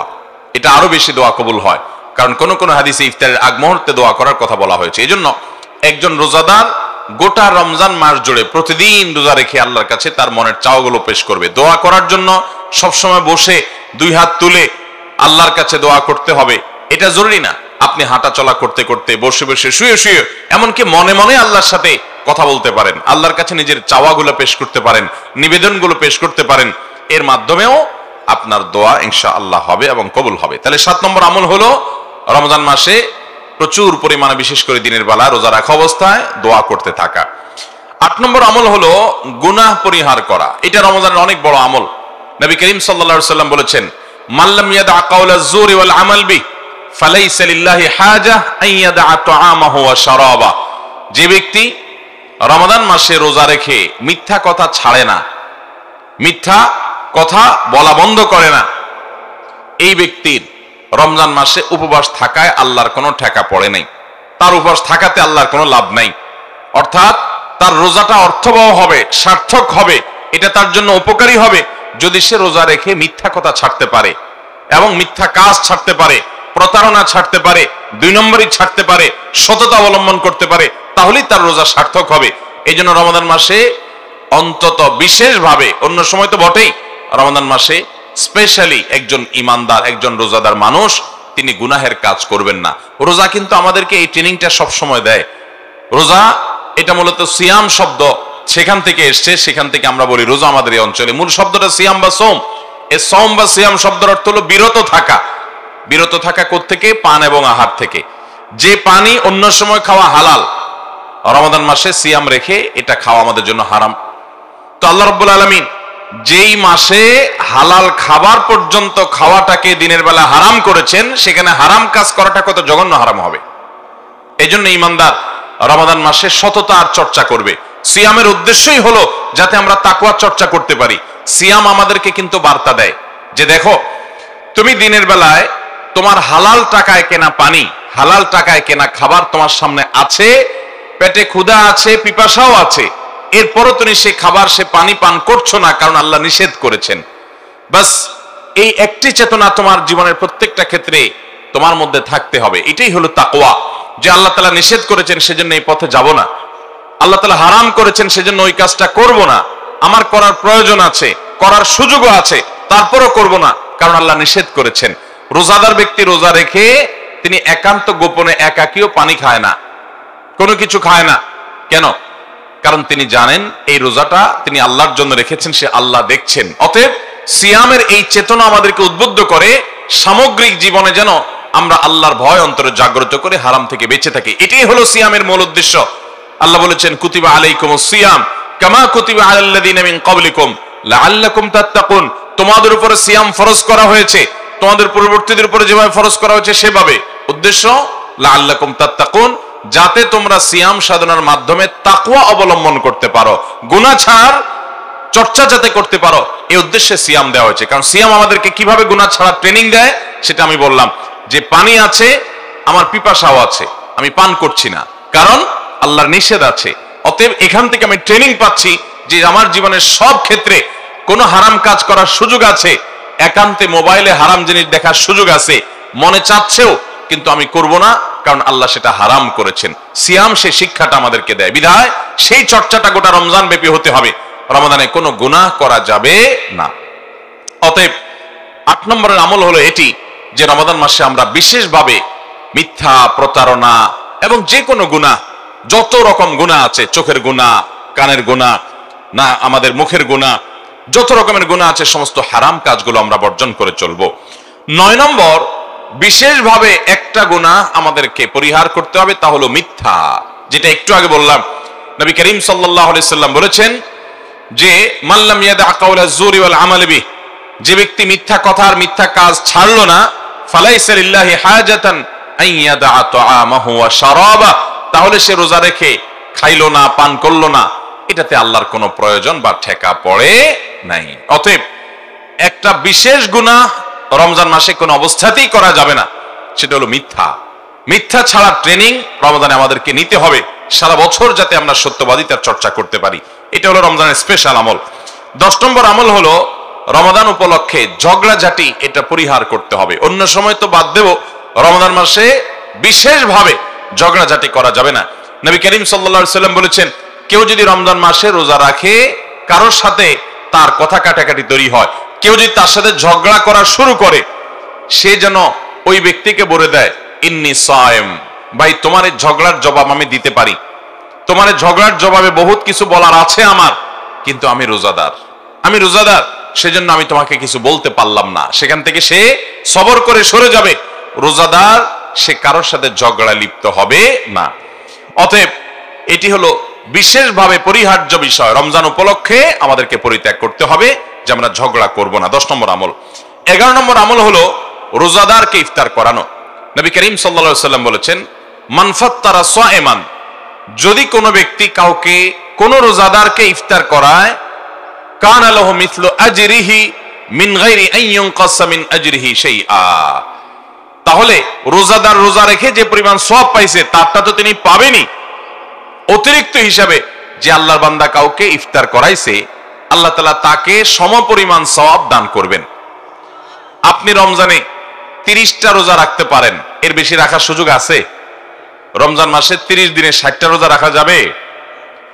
এটা আরো বেশি দোয়া কবুল হয়, কারণ কোন কোন হাদিসে ইফতারের আগ মুহূর্তে দোয়া করার কথা বলা হয়েছে। এজন্য একজন রোজাদার গোটা রমজান মাস জুড়ে প্রতিদিন রোজা রেখে আল্লাহর কাছে তার মনের চাওয়াগুলো পেশ করবে। দোয়া করার জন্য সবসময় বসে 2 হাত তুলে আল্লাহর কাছে দোয়া করতে হবে এটা জরুরি না। আপনি হাঁটা চলা করতে করতে, বসে বসে, শুয়ে শুয়ে, এমনকি মনে মনে আল্লাহর সাথে কথা বলতে পারেন, আল্লাহর কাছে নিজের চাওয়াগুলো পেশ করতে পারেন, নিবেদনগুলো পেশ করতে পারেন। এর মাধ্যমেও আপনার দোয়া ইনশাআল্লাহ হবে এবং কবুল হবে। তাহলে 7 নম্বর আমল হলো রমজান মাসে প্রচুর পরিমাণে, বিশেষ করে দিনের বেলা রোজা রাখা অবস্থায় দোয়া করতে থাকা। 8 নম্বর আমল হলো গুনাহ পরিহার করা। এটা রমজানের অনেক বড় আমল। নবী করিম সাল্লাল্লাহু আলাইহি ওয়াসাল্লাম বলেছেন, মাল্লাম ইয়াদা কাওলা যুরি ওয়াল আমাল বি ফালাইসা লিল্লাহি হাজা আন ইয়াদা তাআমাহু ওয়া শারাবা। যে ব্যক্তি রমজান মাসে রোজা রেখে মিথ্যা কথা ছাড়ে না, মিথ্যা কথা বলা বন্ধ করে না, এই ব্যক্তির রমজান মাসে উপবাস থাকায় আল্লাহর কোনো ঠেকা পড়ে নাই, তার উপবাস থাকাতে আল্লাহর কোনো লাভ নাই। অর্থাৎ তার রোজাটা অর্থবহ হবে, সার্থক হবে, এটা তার জন্য উপকারী হবে যদি সে রোজা রেখে মিথ্যা কথা ছাড়তে পারে এবং মিথ্যা কাজ ছাড়তে পারে, প্রতারণা ছাড়তে পারে, 2 নম্বরই ছাড়তে পারে, সততা অবলম্বন করতে পারে, তাহলেই তার রোজা সার্থক হবে। এই জন্য রমজান মাসে অন্তত বিশেষভাবে, অন্য সময় তো বটেই, রমাদান মাসে স্পেশালি একজন ইমানদার, একজন রোজাদার মানুষ তিনি গুনাহের কাজ করবেন না। রোজা কিন্তু আমাদেরকে এই ট্রেনিংটা সব সময় দেয়। রোজা এটা মূলত সিয়াম শব্দ সেখান থেকে এসছে, সেখান থেকে আমরা বলি রোজা আমাদের এই অঞ্চলে। মূল শব্দটা সিয়াম বা সোম। এই সোম বা সিয়াম শব্দের অর্থ হলো বিরত থাকা। বিরত থাকা কোত্থেকে? পান এবং আহার থেকে। যে পানি অন্য সময় খাওয়া হালাল, রমাদান মাসে সিয়াম রেখে এটা খাওয়া আমাদের জন্য হারাম। তো আল্লাহ রাব্বুল আলামিন যেই মাসে হালাল খাবার পর্যন্ত খাওয়াটাকে দিনের বেলা হারাম করেছেন, সেখানে হারাম কাজ করাটা কত জঘন্য হারাম হবে। এই জন্য ইমানদার রমাদান মাসে সততার চর্চা করবে। সিয়ামের উদ্দেশ্যই হলো যাতে আমরা তাকওয়ার চর্চা করতে পারি। সিয়াম আমাদেরকে কিন্তু বার্তা দেয় যে দেখো, তুমি দিনের বেলায় তোমার হালাল টাকায় কেনা পানি, হালাল টাকায় কেনা খাবার তোমার সামনে আছে, পেটে ক্ষুধা আছে, পিপাসাও আছে, এরপরও তুমি সে খাবার সে পানি পান করছো না, কারণ আল্লাহ নিষেধ করেছেন। বাস এই একটি চেতনা তোমার জীবনের প্রত্যেকটা ক্ষেত্রে তোমার মধ্যে থাকতে হবে। এটাই হলো তাকওয়া, যে আল্লাহ তাআলা নিষেধ করেছেন সেজন্য এই পথে যাব না, আল্লাহ তাআলা হারাম করেছেন সেজন্য ওই কাজটা করব না, আমার করার প্রয়োজন আছে, করার সুযোগও আছে, তারপরও করব না, কারণ আল্লাহ নিষেধ করেছেন। রোজাদার ব্যক্তি রোজা রেখে তিনি একান্ত গোপনে একাকীও পানি খায় না, কোনো কিছু খায় না। কেন? কারণ তিনি জানেন এই রোজাটা তিনি আল্লাহর জন্য রেখেছেন, সে আল্লাহ দেখছেন। অতএব সিয়ামের এই চেতনা আমাদেরকে উদ্বুদ্ধ করে সামগ্রিক জীবনে যেন আমরা আল্লাহর ভয় অন্তরে জাগ্রত করে হারাম থেকে বেঁচে থাকি। এটাই হলো সিয়ামের মূল উদ্দেশ্য। আল্লাহ বলেছেন, কুতিবা আলাইকুমুস সিয়াম কামা কুতিবা আলাল্লাযিনা মিন ক্বাবলিকুম লাআল্লাকুম তাত্তাকুন। তোমাদের উপরে সিয়াম ফরজ করা হয়েছে, তোমাদের পূর্ববর্তীদের উপরে যেভাবে ফরজ করা হয়েছে সেভাবে। উদ্দেশ্য লাআল্লাকুম তাত্তাকুন, যাতে তোমরা সিয়াম সাধনার মাধ্যমে তাকওয়া অবলম্বন করতে পারো, গুনাহ ছাড়ার চর্চা যাতে করতে পারো, এই উদ্দেশ্যে সিয়াম দেওয়া হয়েছে। কারণ সিয়াম আমাদেরকে কিভাবে গুনাহ ছাড়া ট্রেনিং দেয় সেটা আমি বললাম, যে পানি আছে, আমার পিপাসাও আছে, আমি পান করছি না, কারণ আল্লাহর নিষেধ আছে। অতএব এখান থেকে আমি ট্রেনিং পাচ্ছি যে আমার জীবনের সব ক্ষেত্রে কোনো হারাম কাজ করার সুযোগ আছে, একান্তে মোবাইলে হারাম জিনিস দেখার সুযোগ আছে, মনে চাচ্ছেও কিন্তু আমি করব না, কারণ আল্লাহ সেটা হারাম করেছেন। সিয়াম সে শিক্ষাটা আমাদেরকে দেয়, বিধায় সেই চর্চাটা গোটা রমজান ব্যাপী হতে হবে। রমাদানে কোনো গুনাহ করা যাবে না। অতএব 8 নম্বরের আমল হলো এটি, যে রমাদান মাসে আমরা বিশেষভাবে মিথ্যা, প্রতারণা এবং যে কোনো গুনাহ, যত রকম গুনাহ আছে, চোখের গুনাহ, কানের গুনাহ, না আমাদের মুখের গুনাহ, যত রকমের গুনাহ আছে, সমস্ত হারাম কাজগুলো আমরা বর্জন করে চলবো। 9 নম্বর, বিশেষভাবে একটা গুনাহ আমাদেরকে পরিহার করতে হবে, তা হলো মিথ্যা। যেটা একটু আগে বললাম, নবী করিম সাল্লাল্লাহু আলাইহি সাল্লাম বলেছেন যে মাল্লাম ইয়াদা কাওলা যুরি ওয়াল আমাল বিহি, যে ব্যক্তি মিথ্যা কথা আর মিথ্যা কাজ ছাড়লো না, ফালাইসা লিল্লাহি হাজাতান আন ইয়াদা তাআমাহু ওয়া শারাবা, তাহলে সে রোজা রেখে খাইলো না, পান করলো না, এটাতে আল্লাহর কোনো প্রয়োজন বা ঠেকা পড়ে নাই। অতএব একটা বিশেষ গুনাহ রমজান মাসে কোনো অবস্থাতেই করা যাবে না, সেটা হলো মিথ্যা। মিথ্যা ছাড়া ট্রেনিং রমজানে আমাদেরকে নিতে হবে, সারা বছর যাতে আমরা সত্যবাদিতার চর্চা করতে পারি। এটা হলো রমজানের স্পেশাল আমল। 10 নম্বর আমল হলো রমাদান উপলক্ষে ঝগড়াঝাটি, এটা পরিহার করতে হবে। অন্য সময় তো বাদ দেব, রমাদান মাসে বিশেষভাবে ঝগড়াঝাটি করা যাবে না। নবী করিম সাল্লাল্লাহু আলাইহি সাল্লাম বলেছেন, কেউ যদি রমজান মাসে রোজা রাখে, কারোর সাথে তার কথা কাটাকাটি তৈরি হয়, কেউ যদি তার সাথে ঝগড়া করা শুরু করে, সে যেন ওই ব্যক্তিকে বলে দেয়, ইন্নী সায়েম, ভাই তোমার এই ঝগড়ার জবাব আমি দিতে পারি, তোমার এই ঝগড়ার জবাবে বহুত কিছু বলার আছে আমার, কিন্তু আমি রোজাদার, সেজন্য আমি তোমাকে কিছু বলতে পারলাম না। সেখান থেকে সে সবর করে সরে যাবে। রোজাদার সে কারোর সাথে ঝগড়া লিপ্ত হবে না। অতএব এটি হলো বিশেষভাবে পরিহার্য বিষয়, রমজান উপলক্ষে আমাদেরকে পরিত্যাগ করতে হবে যে আমরা ঝগড়া করব না। 10 নম্বর আমল। 11 নম্বর আমল হলো রোজাদারকে ইফতার করানো। নবী করিম সাল্লাল্লাহু আলাইহি সাল্লাম বলেছেন, মান ফাত্তারা সায়েমান, যদি কোনো ব্যক্তি কাউকে, কোন রোজাদারকে ইফতার করায়, কানা লাহু মিসলু আজরিহি মিন গায়রি আন ইউনকাসা মিন আজরিহি শাইআ, তাহলে রোজাদার রোজা রেখে যে পরিমাণ সওয়াব পাইছে তারটা তো তিনি পাবেনই, অতিরিক্ত হিসাবে যে আল্লাহর বান্দা কাউকে ইফতার করাইছে, আল্লাহ তাআলা তাকে সমপরিমাণ সওয়াব দান করবেন। আপনি রমজানে 30টা রোজা রাখতে পারেন, এর বেশি রাখার সুযোগ আছে? রমজান মাসে 30 দিনে 60টা রোজা রাখা যাবে?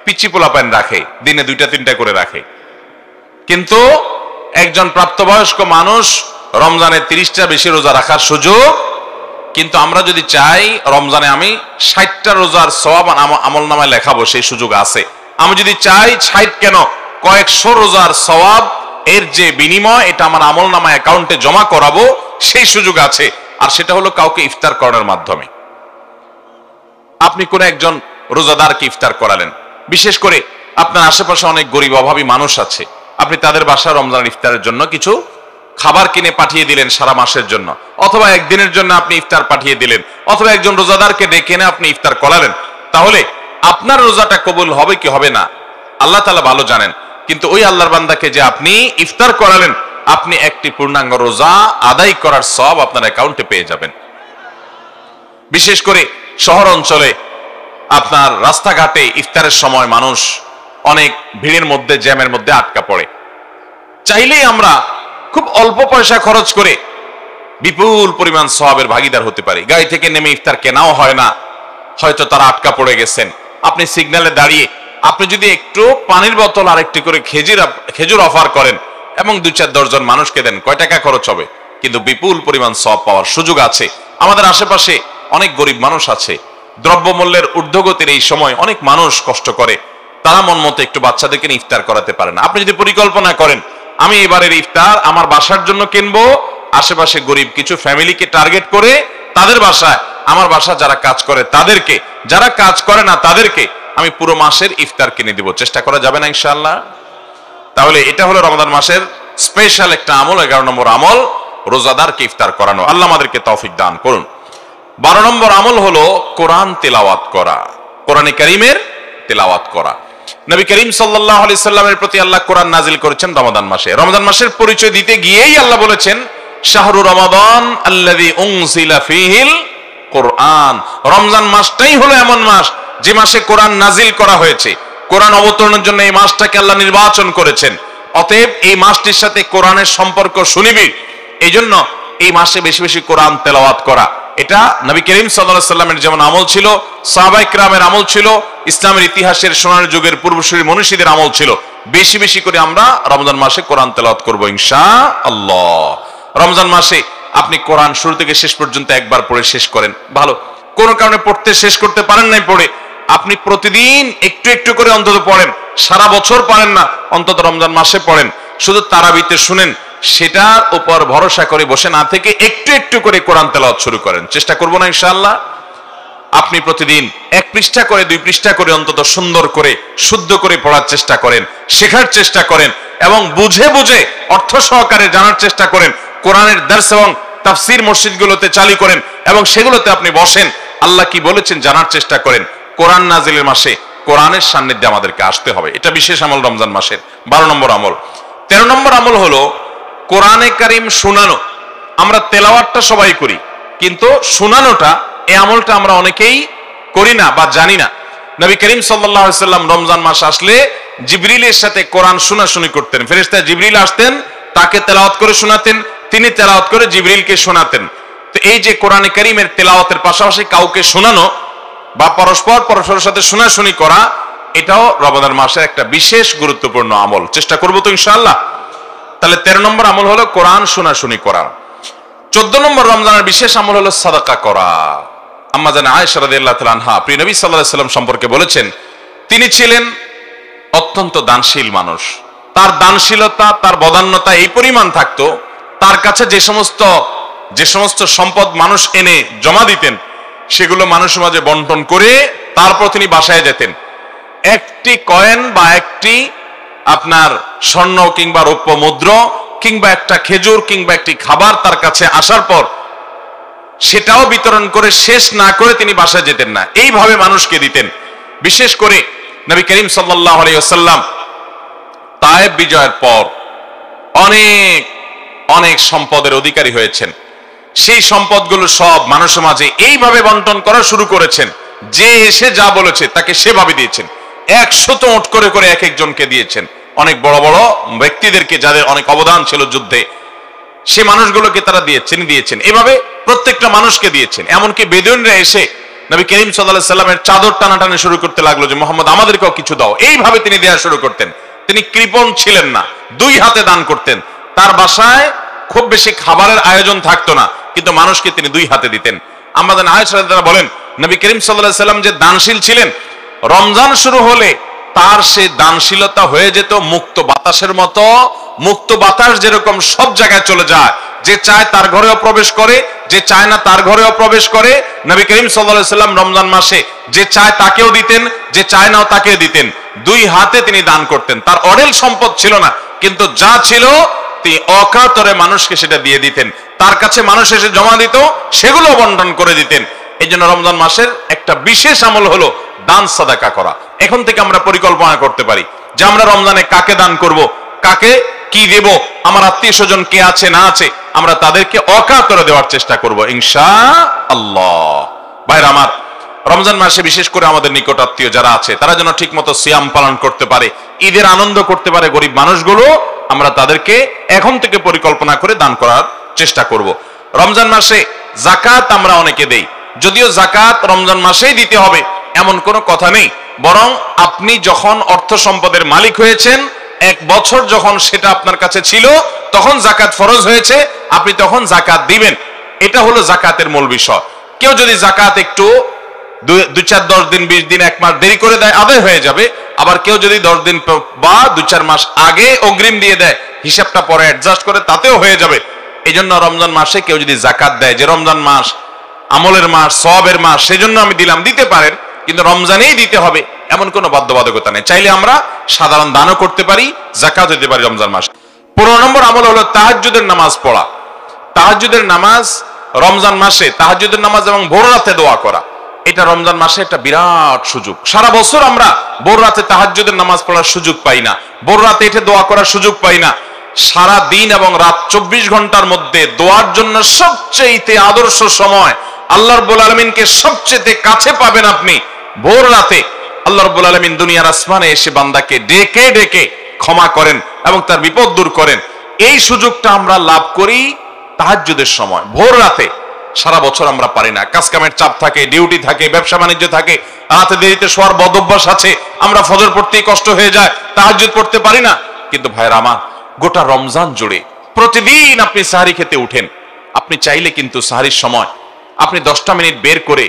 পিচি পোলাপান রাখে, দিনে 2-3টা করে রাখে। কিন্তু একজন প্রাপ্তবয়স্ক মানুষ রমজানে 30টা বেশি রোজা রাখার সুযোগ, কিন্তু আমরা যদি চাই রমজানে আমি 60টা রোজার সওয়াব আমল নামায় লেখাবো, সেই সুযোগ আছে। আমি যদি চাই 60 কেন, কয়েকশো রোজার সওয়াব এর যে বিনিময়, এটা আমার আমল নামায় অ্যাকাউন্টে জমা করাবো, সেই সুযোগ আছে। আর সেটা হলো কাউকে ইফতার করানোর মাধ্যমে। আপনি কোন একজন রোজাদারকে ইফতার করালেন, বিশেষ করে আপনার আশেপাশে অনেক গরিব অভাবী মানুষ আছে, আপনি তাদের বাসায় রমজান ইফতারের জন্য কিছু খাবার কিনে পাঠিয়ে দিলেন সারা মাসের জন্য, অথবা একদিনের জন্য আপনি ইফতার পাঠিয়ে দিলেন, অথবা একজন রোজাদারকে ডেকে এনে আপনি ইফতার করালেন, তাহলে আপনার রোজাটা কবুল হবে কি হবে না আল্লাহ তাআলা ভালো জানেন। কিন্তু ওই আল্লাহর বান্দাকে যে আপনি ইফতার করালেন, আপনি একটি পূর্ণাঙ্গ রোজা আদায় করার সওয়াব আপনার অ্যাকাউন্টে পেয়ে যাবেন। বিশেষ করে শহর অঞ্চলে আপনার রাস্তাঘাটে ইফতারের সময় মানুষ অনেক ভিড়ের মধ্যে, জ্যামের মধ্যে আটকা পড়ে। চাইলেই আমরা খুব অল্প পয়সা খরচ করে বিপুল পরিমাণ সওয়াবের ভাগীদার হতে পারি। গাড়ি থেকে নেমে ইফতার কেনাও হয় না, হয়তো তারা আটকা পড়ে গেছেন, আপনি সিগন্যালে দাঁড়িয়ে আপনি যদি একটু পানির বোতল আর একটু করে খেজুর অফার করেন এবং 2-4 জন মানুষকে দেন, কয় টাকা খরচ হবে? কিন্তু বিপুল পরিমাণ সওয়াব পাওয়ার সুযোগ আছে। আমাদের আশেপাশে অনেক গরিব মানুষ আছে, দ্রব্যমূল্যের ঊর্ধ্বগতির এই সময় অনেক মানুষ কষ্ট করে, তারা মন মতো একটু বাচ্চাদেরকে ইফতার করাতে পারে না। আপনি যদি পরিকল্পনা করেন আমি এবারের ইফতার আমার বাসার জন্য কিনবো, আশেপাশে গরিব কিছু ফ্যামিলিকে টার্গেট করে তাদের বাসায়, আমার বাসা যারা কাজ করে তাদেরকে, যারা কাজ করে না তাদেরকে আমি পুরো মাসের ইফতার কিনে দিব, চেষ্টা করা যাবে না ইনশাআল্লাহ? তাহলে এটা হলো রমাদান মাসের স্পেশাল একটা আমল, 11 নম্বর আমল, রোজাদারকে ইফতার করানো। আল্লাহ আমাদেরকে তৌফিক দান করুন। 12 নম্বর আমল হলো কোরআন তেলাওয়াত করা, কোরআনে কারীমের তেলাওয়াত করা। নবী করিম সাল্লাল্লাহু আলাইহি সাল্লামের প্রতি আল্লাহ কোরআন নাজিল করেছেন রমাদান মাসে। রমাদান মাসের পরিচয় দিতে গিয়েই আল্লাহ বলেছেন শাহরু রমাদান আল্লাযী উনজিলা ফীহিল কোরআন। রমজান মাসটাই হলো এমন মাস যে মাসে কোরআন নাজিল করা হয়েছে। কোরআন অবতরণের জন্য এই মাসটাকে আল্লাহ নির্বাচন করেছেন। অতএব এই মাসটির সাথে কোরআনের সম্পর্ক সুনিবিড়। এই জন্য এই মাসে বেশি বেশি কোরআন তেলাওয়াত করা, এটা নবী করিম সাল্লাল্লাহু আলাইহি সাল্লামের যেমন আমল ছিল, সাহাবায়ে কিরামের আমল ছিল, ইসলামের ইতিহাসের সোনার যুগের পূর্বসূরি মনীষীদের আমল ছিল। বেশি বেশি করে আমরা রমজান মাসে কোরআন তেলাওয়াত করব ইনশাআল্লাহ। রমজান মাসে আপনি কোরআন শুরু থেকে শেষ পর্যন্ত একবার পড়ে শেষ করেন, ভালো। কোনো কারণে পড়তে শেষ করতে পারেন নাই পড়ে, আপনি প্রতিদিন একটু একটু করে অন্তত পড়েন। সারা বছর পারেন না, অন্তত রমজান মাসে পড়েন। শুধু তারাবিতে শুনেন, সেটার উপর ভরসা করে বসে না থেকে একটু একটু করে কোরআন তেলাওয়াত শুরু করেন। চেষ্টা করব না ইনশাআল্লাহ? আপনি প্রতিদিন 1 পৃষ্ঠা করে 2 পৃষ্ঠা করে অন্তত সুন্দর করে শুদ্ধ করে পড়ার চেষ্টা করেন, শেখার চেষ্টা করেন এবং বুঝে বুঝে অর্থ সহকারে জানার চেষ্টা করেন। কোরআনের দর্স এবং তাফসীর মসজিদগুলোতে চালু করেন এবং সেগুলোতে আপনি বসেন, আল্লাহ কি বলেছেন জানার চেষ্টা করেন। কোরআন নাজিলের মাসে কোরআনের সান্নিধ্যে আমাদেরকে আসতে হবে, এটা বিশেষ আমল রমজান মাসের 12 নম্বর আমল। 13 নম্বর আমল হলো কোরআনে কারীম শোনানো। আমরা তেলাওয়াতটা সবাই করি, কিন্তু শোনানোটা, এই আমলটা আমরা অনেকেই করি না বা জানি না। নবী করিম সাল্লাল্লাহু আলাইহি সাল্লাম রমজান মাস আসলে জিবরিলের সাথে কোরআন শোনাশুনি করতেন। ফেরেশতা জিবরিল আসতেন, তাকে তেলাওয়াত করে শোনাতেন, তিনি তেলাওয়াত করে জিবরিলকে শোনাতেন। তো এই যে কোরআনে কারীমের তেলাওয়াতের পাশাপাশি কাউকে শোনানো বা পরস্পরের সাথে শোনাশুনি করা, এটাও রমজান মাসের একটা বিশেষ গুরুত্বপূর্ণ আমল। চেষ্টা করব তো ইনশাআল্লাহ। তাহলে 13 নম্বর আমল হলো কোরআন শোনাশুনি করা। 14 নম্বর রমজানের বিশেষ আমল হলো সাদাকা করা। আম্মা জান আয়েশা রাদিয়াল্লাহু তাআলা আনহা প্রিয় নবী সাল্লাল্লাহু আলাইহি সাল্লাম সম্পর্কে বলেছেন, তিনি ছিলেন অত্যন্ত দানশীল মানুষ। তার দানশীলতা, তার বদান্যতা এই পরিমাণ থাকতো, তার কাছে যে সমস্ত সম্পদ মানুষ এনে জমা দিতেন, সেগুলো মানুষের মাঝে বন্টন করে তারপর তিনি বাসায় যেতেন। একটি কয়েন বা একটি আপনার স্বর্ণ কিংবা রৌপ্য মুদ্র কিংবা একটা খেজুর কিংবা একটি খাবার তার কাছে আসার পর সেটাও বিতরণ করে শেষ না করে তিনি বাসায় যেতেন না, এইভাবে মানুষকে দিতেন। বিশেষ করে নবী করিম সাল্লাল্লাহু আলাইহি ওয়াসাল্লাম তায়েব বিজয়ের পর অনেক অনেক সম্পদের অধিকারী হয়েছেন। সেই সম্পদগুলো সব মানুষের মাঝে এইভাবে বন্টন করা শুরু করেছেন, যে এসে যা বলেছে তাকে সেভাবে দিয়েছেন। 100 উট করে করে এক একজনকে দিয়েছেন। অনেক বড় বড় ব্যক্তিদেরকে, যাদের অনেক অবদান ছিল যুদ্ধে, সে মানুষগুলোকে তারা দিয়েছেন। এভাবে প্রত্যেকটা মানুষকে দিয়েছেন। এমনকি বেদুইনরা এসে নবী করিম সাল্লাল্লাহু আলাইহি সাল্লামের চাদর টানাটানি শুরু করতে লাগলো যে মোহাম্মদ আমাদেরকেও কিছু দাও। এইভাবে তিনি দেয়া শুরু করতেন। তিনি কৃপণ ছিলেন না, দুই হাতে দান করতেন। তার বাসায় খুব বেশি খাবারের আয়োজন থাকতো না, কিন্তু মানুষকে তিনি দুই হাতে দিতেন। আমাদের আয়েশা রাদিয়াল্লাহু বলেন নবী করিম সাল্লাল্লাহু আলাইহি সাল্লাম যে দানশীল ছিলেন, রমজান শুরু হলে তার সেই দানশীলতা হয়ে যেত মুক্ত বাতাসের মতো। মুক্ত বাতাস যেরকম সব জায়গায় চলে যায়, যে চায় তার ঘরেও প্রবেশ করে, যে চায় না তার ঘরেও প্রবেশ করে। নবী করিম সাল্লাল্লাহু আলাইহি সাল্লাম রমজান মাসে যে চায় তাকেও দিতেন, যে চায় নাও তাকেও দিতেন। দুই হাতে তিনি দান করতেন। তার অঢেল সম্পদ ছিল না, কিন্তু যা ছিল তিনি অকাতরে মানুষকে সেটা দিয়ে দিতেন। তার কাছে মানুষ এসে জমা দিত, সেগুলো বন্টন করে দিতেন। এই জন্য রমজান মাসের একটা বিশেষ আমল হলো দান সাদাকা করা। এখন থেকে আমরা পরিকল্পনা করতে পারি যে আমরা রমজানে কাকে দান করব, কাকে কি দেব, আমার আত্মীয় স্বজন কে আছে না আছে, আমরা তাদেরকে অকাতরে দেওয়ার চেষ্টা করব ইনশাআল্লাহ। ভাইরা আমার, রমজান মাসে বিশেষ করে আমাদের নিকট আত্মীয় যারা আছে তারা যেন ঠিক মতো সিয়াম পালন করতে পারে, ঈদের আনন্দ করতে পারে গরিব মানুষগুলো, আমরা তাদেরকে এখন থেকে পরিকল্পনা করে দান করার চেষ্টা করব। রমজান মাসে যাকাত আমরা অনেকে দেই, যদিও যাকাত রমজান মাসেই দিতে হবে এমন কোনো কথা নেই, বরং আপনি যখন অর্থ সম্পদের মালিক হয়েছেন, এক বছর যখন সেটা আপনার কাছে ছিল তখন যাকাত ফরজ হয়েছে, আপনি তখন যাকাত দিবেন। এটা হলো যাকাতের মূল বিষয়। কেউ যদি যাকাত একটু 2-4 10 দিন 20 দিন 1 মাস দেরি করে দেয়, আদায় হয়ে যাবে। আবার কেউ যদি 10 দিন বা 2-4 মাস আগে অগ্রিম দিয়ে দেয়, হিসাবটা পরে অ্যাডজাস্ট করে, তাতেও হয়ে যাবে। এই জন্য রমজান মাসে কেউ যদি যাকাত দেয়, যে রমজান মাস আমলের মাস, সওয়াবের মাস, সেজন্য আমি দিলাম, দিতে পারেন, কিন্তু রমজানেই দিতে হবে এমন কোনো বাধ্যবাধকতা নেই। চাইলে আমরা সাধারণ দানও করতে পারি, যাকাত দিতে পারি রমজান মাসে। 15 নম্বর আমল হলো তাহাজ্জুদের নামাজ পড়া। তাহাজ্জুদের নামাজ রমজান মাসে, তাহাজ্জুদের নামাজ এবং ভোর রাতে দোয়া করা, এটা রমজান মাসে একটা বিরাট সুযোগ। সারা বছর আমরা ভোর রাতে তাহাজ্জুদের নামাজ পড়ার সুযোগ পাই না, ভোর রাতে এটা দোয়া করার সুযোগ পাই না। সারা দিন এবং রাত 24 ঘন্টার মধ্যে দোয়ার জন্য সবচেয়ে আদর্শ সময়, আল্লাহ রাব্বুল আলামিনকে সবচেয়ে কাছে পাবেন আপনি ভোর রাতে। আল্লাহ রাব্বুল আলামিন দুনিয়ার আসমানে এসে বান্দাকে ডেকে ডেকে ক্ষমা করেন এবং তার বিপদ দূর করেন। এই সুযোগটা আমরা লাভ করি তাহাজ্জুদের সময়, ভোর রাতে। সারা বছর আমরা পারি না, কাজ কামের চাপ থাকে, ডিউটি থাকে, ব্যবসা বাণিজ্য থাকে, রাতে দেরিতে শোয়ার বদ অভ্যাস আছে, আমরা ফজর পড়তেই কষ্ট হয়ে যায়, তাহাজ্জুদ পড়তে পারি না। কিন্তু ভাইরা আমার, গোটা রমজান জুড়ে প্রতিদিন আপনি সাহারি খেতে উঠেন, আপনি চাইলে কিন্তু সাহারির সময় আপনি 10টা মিনিট বের করে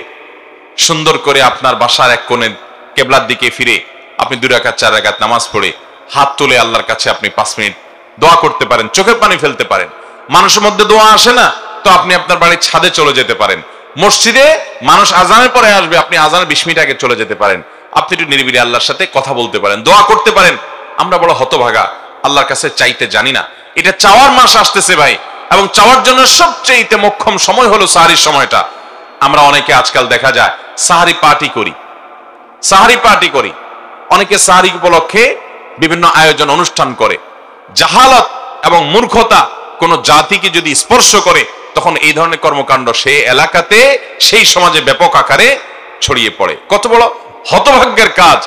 সুন্দর করে আপনার বাসার এক কোণে কেবলার দিকে ফিরে আপনি 2 রাকাত 4 রাকাত নামাজ পড়ে হাত তুলে আল্লাহর কাছে আপনি 5 মিনিট দোয়া করতে পারেন, চোখের পানি ফেলতে পারেন। মানুষের মধ্যে দোয়া আসে না, তো আপনি আপনার বাড়ির ছাদে চলে যেতে পারেন। মসজিদে মানুষ আজানের পরে আসবে, আপনি আজানের 20 মিনিট আগে চলে যেতে পারেন। আপনি একটু নিরিবিলি আল্লাহর সাথে কথা বলতে পারেন, দোয়া করতে পারেন। আমরা বড় হতভাগা, আল্লাহর কাছে চাইতে জানি না। এটা চাওয়ার মাস আসতেছে ভাই, এবং চাওয়ার জন্য সবচেয়ে মোক্ষম সময় হলো সাহারির সময়টা। আমরা অনেকে আজকাল দেখা যায় সাহারি পার্টি করি, সাহারি পার্টি করি। অনেকে সাহারি উপলক্ষে বিভিন্ন আয়োজন অনুষ্ঠান করে। জাহালত এবং মূর্খতা কোন জাতিকে যদি স্পর্শ করে, তখন এই ধরনের কর্মকাণ্ড সেই এলাকাতে, সেই সমাজে ব্যাপক আকারে ছড়িয়ে পড়ে। কত বড় হতভাগ্যের কাজ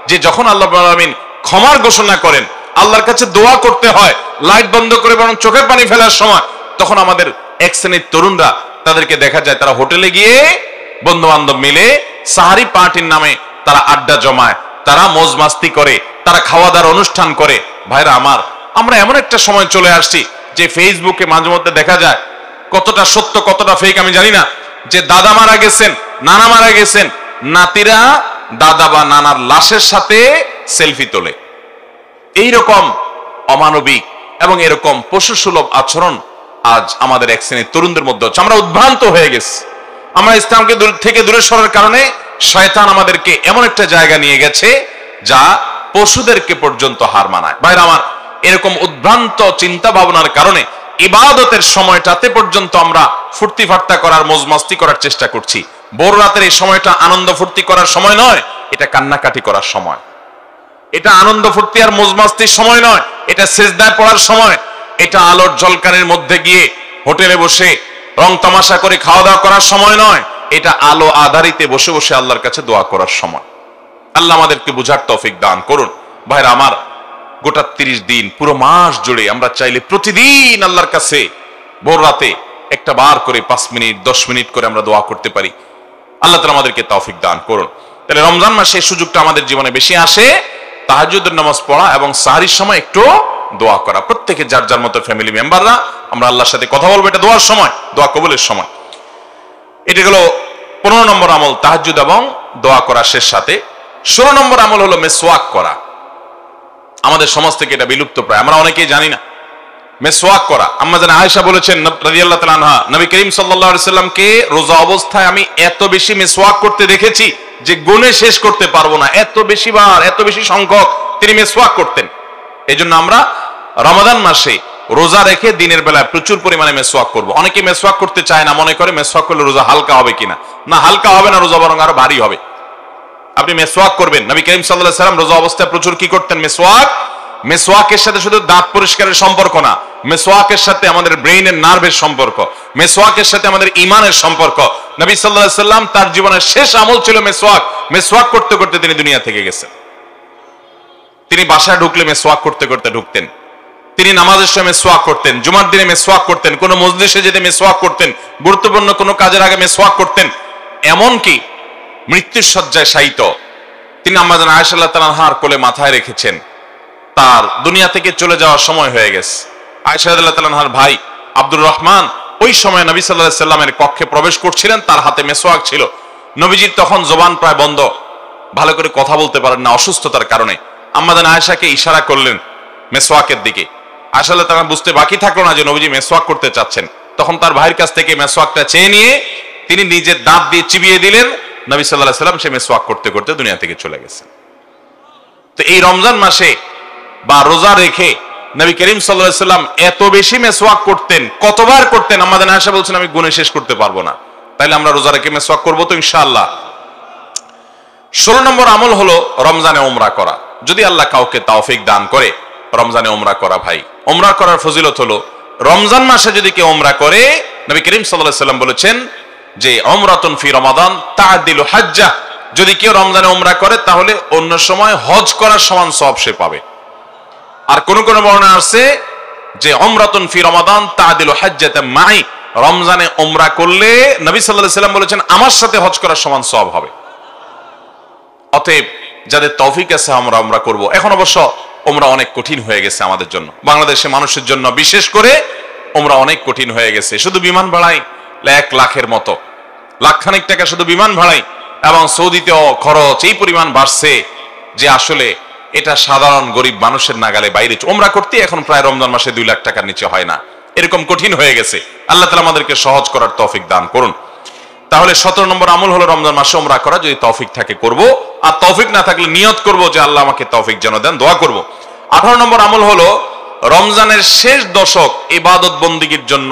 যে যখন আল্লাহ রাব্বুল আলামিন ক্ষমার ঘোষণা করেন, আল্লাহর কাছে দোয়া করতে হয়, লাইট বন্ধ করে বরং চোখের পানি ফেলার সময়, তখন আমাদের এক শ্রেণীর তরুণরা, তাদেরকে দেখা যায় তারা হোটেলে গিয়ে বন্ধু বান্ধব মিলে সাহারি পার্টির নামে তারা আড্ডা জমায়, তারা মौज মাস্তি করে, তারা খাওয়া দাওয়ার অনুষ্ঠান করে। ভাইরা আমার, আমরা এমন একটা সময় চলে আসছি যে ফেসবুকে মাঝে মধ্যে দেখা যায়, কতটা সত্য কতটা ফেক আমি জানি না, যে দাদা মারা গেছেন, নানা মারা গেছেন, নাতিরা দাদা বা নানার লাশের সাথে সেলফি তোলে। এইরকম অমানবিক এবং এরকম পশুসুলভ আচরণ আজ আমাদের এক শ্রেণীর তরুণদের মধ্যে হচ্ছে। আমরা উদ্ভ্রান্ত হয়ে গেছি। আমরা ইসলামকে দূর থেকে দূরে সরার কারণে শয়তান আমাদেরকে এমন একটা জায়গা নিয়ে গেছে যা পশুদেরকে পর্যন্ত হার মানায়। ভাইরা আমার, এরকম উদ্ভ্রান্ত চিন্তা ভাবনার কারণে ইবাদতের সময়টাতে পর্যন্ত আমরা ফুর্তি ফার্তা করার, মौज মাস্তি করার চেষ্টা করছি। ভোর রাতের এই সময়টা আনন্দ ফুর্তি করার সময় নয়, এটা কান্নাকাটি করার সময়। এটা আনন্দ ফুর্তি আর মौज মাস্তির সময় নয়, এটা সিজদায় পড়ার সময়। এটা আলোর ঝলকানির মধ্যে গিয়ে হোটেলে বসে রং তামাশা করে খাওয়া দাওয়া করার সময় নয়, এটা আলো আধারিতে বসে বসে আল্লাহর কাছে দোয়া করার সময়। আল্লাহ আমাদেরকে বুঝার তৌফিক দান করুন। ভাইরা আমার, গোটা 30 দিন পুরো মাস জুড়ে আমরা চাইলে প্রতিদিন আল্লাহর কাছে ভোর রাতে একটা বার করে 5 মিনিট 10 মিনিট করে আমরা দোয়া করতে পারি। আল্লাহ তাআলা আমাদেরকে তৌফিক দান করুন। তাহলে রমজান মাসে এই সুযোগটা আমাদের জীবনে বেশি আসে, তাহাজ্জুদের নামাজ পড়া এবং সাহরির সময় একটু দোয়া করা। প্রত্যেকে যার যার মতো ফ্যামিলি মেম্বাররা আমরা আল্লাহর সাথে কথা বলবো, এটা দোয়ার সময়, দোয়া কবুলের সময়। এটা হলো 15 নম্বর আমল, তাহাজ্জুদ এবং দোয়া করা শেষ সাথে। 16 নম্বর আমল হলো মেসওয়াক করা। আমাদের সমাজ থেকে এটা বিলুপ্ত প্রায়, আমরা অনেকেই জানি না। মেসওয়াক করা, আম্মা জান আয়েশা বলেছেন রাদিয়াল্লাহু তাআলা আনহা, নবী করিম সাল্লাল্লাহু আলাইহি সাল্লামকে রোজা অবস্থায় আমি এত বেশি মেসওয়াক করতে দেখেছি যে গুণে শেষ করতে পারবো না, এত বেশি বার, এত বেশি সংখ্যক তিনি মেসওয়াক করতেন। এজন্য আমরা রমাদান মাসে রোজা রেখে দিনের বেলায় প্রচুর পরিমাণে মেসওয়াক করব। অনেকে মেসওয়াক করতে চায় না, মনে করে মেসওয়াক করলে রোজা হালকা হবে কিনা। না, হালকা হবে না, রোজা বরং আরো ভারী হবে। আপনি মেসওয়াক করবেন। নবী করিম সাল্লাল্লাহু আলাইহি সাল্লাম রোজা অবস্থায় প্রচুর কি করতেন? মেসওয়াক। মেসওয়াকের সাথে শুধু দাঁত পরিষ্কারের সম্পর্ক না, মেসওয়াকের সাথে আমাদের ব্রেইনের নার্ভের সম্পর্ক, মেসওয়াকের সাথে আমাদের ঈমানের সম্পর্ক। নবী সাল্লাল্লাহু আলাইহি সাল্লাম তার জীবনের শেষ আমল ছিল মেসওয়াক। মেসওয়াক করতে করতে তিনি দুনিয়া থেকে গেছেন। তিনি বাসায় ঢুকলে মেসওয়াক করতে করতে ঢুকতেন। তিনি নামাজের সময় মেসওয়াক করতেন, জুমার দিনে মেসওয়াক করতেন, কোন মজলিসে যেতে মেসওয়াক করতেন, গুরুত্বপূর্ণ কোনো কাজের আগে মেসওয়াক করতেন। এমনকি মৃত্যুর শয্যায় শায়িত তিনি আম্মা জান আয়েশা রাদিয়াল্লাহু তাআলা আনহার কোলে মাথায় রেখেছেন। তার দুনিয়া থেকে চলে যাওয়ার সময় হয়ে গেছে। আয়েশা রাদিয়াল্লাহু তাআলা আনহার ভাই আব্দুর রহমান ওই সময় নবী সাল্লাল্লাহু আলাইহি সাল্লামের কক্ষে প্রবেশ করছিলেন, তার হাতে মেসওয়াক ছিল। নবীজির তখন জবান প্রায় বন্ধ, ভালো করে কথা বলতে পারেন না অসুস্থতার কারণে। আম্মা জান আয়েশাকে ইশারা করলেন মেসওয়াকের দিকে। আয়েশা রাদিয়াল্লাহু তাআলা বুঝতে বাকি থাকলো না যে নবীজি মেসওয়াক করতে চাচ্ছেন। তখন তার ভাইয়ের কাছ থেকে মেসওয়াকটা চেয়ে নিয়ে তিনি নিজের দাঁত দিয়ে চিবিয়ে দিলেন। নবী সাল্লাল্লাহু আলাইহি সাল্লাম সে মেসওয়াক করতে করতে দুনিয়া থেকে চলে গেছেন। তো এই রমজান মাসে বা রোজা রেখে নবী করিম সাল্লাল্লাহু আলাইহি সাল্লাম এত বেশি মেসওয়াক করতেন, কতবার করতেন আম্মা জান আয়েশা বলছেন আমি গুণে শেষ করতে পারবো না। তাইলে আমরা রোজা রেখে মেসওয়াক করবো তো ইনশাআল্লাহ। 16 নম্বর আমল হলো রমজানে উমরা করা। যদি আল্লাহ কাউকে তৌফিক দান করে রমজানে উমরা করা, ভাই উমরা করার ফজিলত হলো রমজান মাসে যদি কেউ উমরা করে, নবী করিম সাল্লাল্লাহু আলাইহি সাল্লাম বলেছেন যে উমরাতুন ফি রমাদান তা'দিলু হাজ্জা। যদি কেউ রমজানে উমরা করে তাহলে অন্য সময় হজ করার সমান সওয়াব সে পাবে। আর কোন কোন বর্ণনা আছে যে উমরাতুন ফি রমাদান তা'দিলু হাজ্জাতাম মাই, রমজানে উমরা করলে নবী সাল্লাল্লাহু আলাইহি সাল্লাম বলেছেন আমার সাথে হজ করার সমান সওয়াব হবে। অতএব যাদের তৌফিক আছে আমরা উমরা করব। এখন অবশ্য উমরা অনেক কঠিন হয়ে গেছে আমাদের জন্য, বাংলাদেশের মানুষের জন্য বিশেষ করে উমরা অনেক কঠিন হয়ে গেছে। শুধু বিমান ভাড়াই 1 লাখের মতো, লাখখানেক টাকা শুধু বিমান ভাড়াই, এবং সৌদিতেও খরচ এই পরিমাণ বাড়ছে যে আসলে এটা সাধারণ গরিব মানুষের নাগালে বাইরে। উমরা করতে এখন প্রায় রমজান মাসে 2 লাখ টাকার নিচে হয় না, এরকম কঠিন হয়ে গেছে। আল্লাহ তাআলা আমাদেরকে সহজ করার তৌফিক দান করুন। তাহলে 17 নম্বর আমল হলো রমজান মাসে উমরা করা। যদি তৌফিক থাকে করব, আর তৌফিক না থাকলে নিয়ত করব যে আল্লাহ আমাকে তৌফিক যেন দেন, দোয়া করব। 18 নম্বর আমল হলো রমজানের শেষ দশক ইবাদত বন্দেগীর জন্য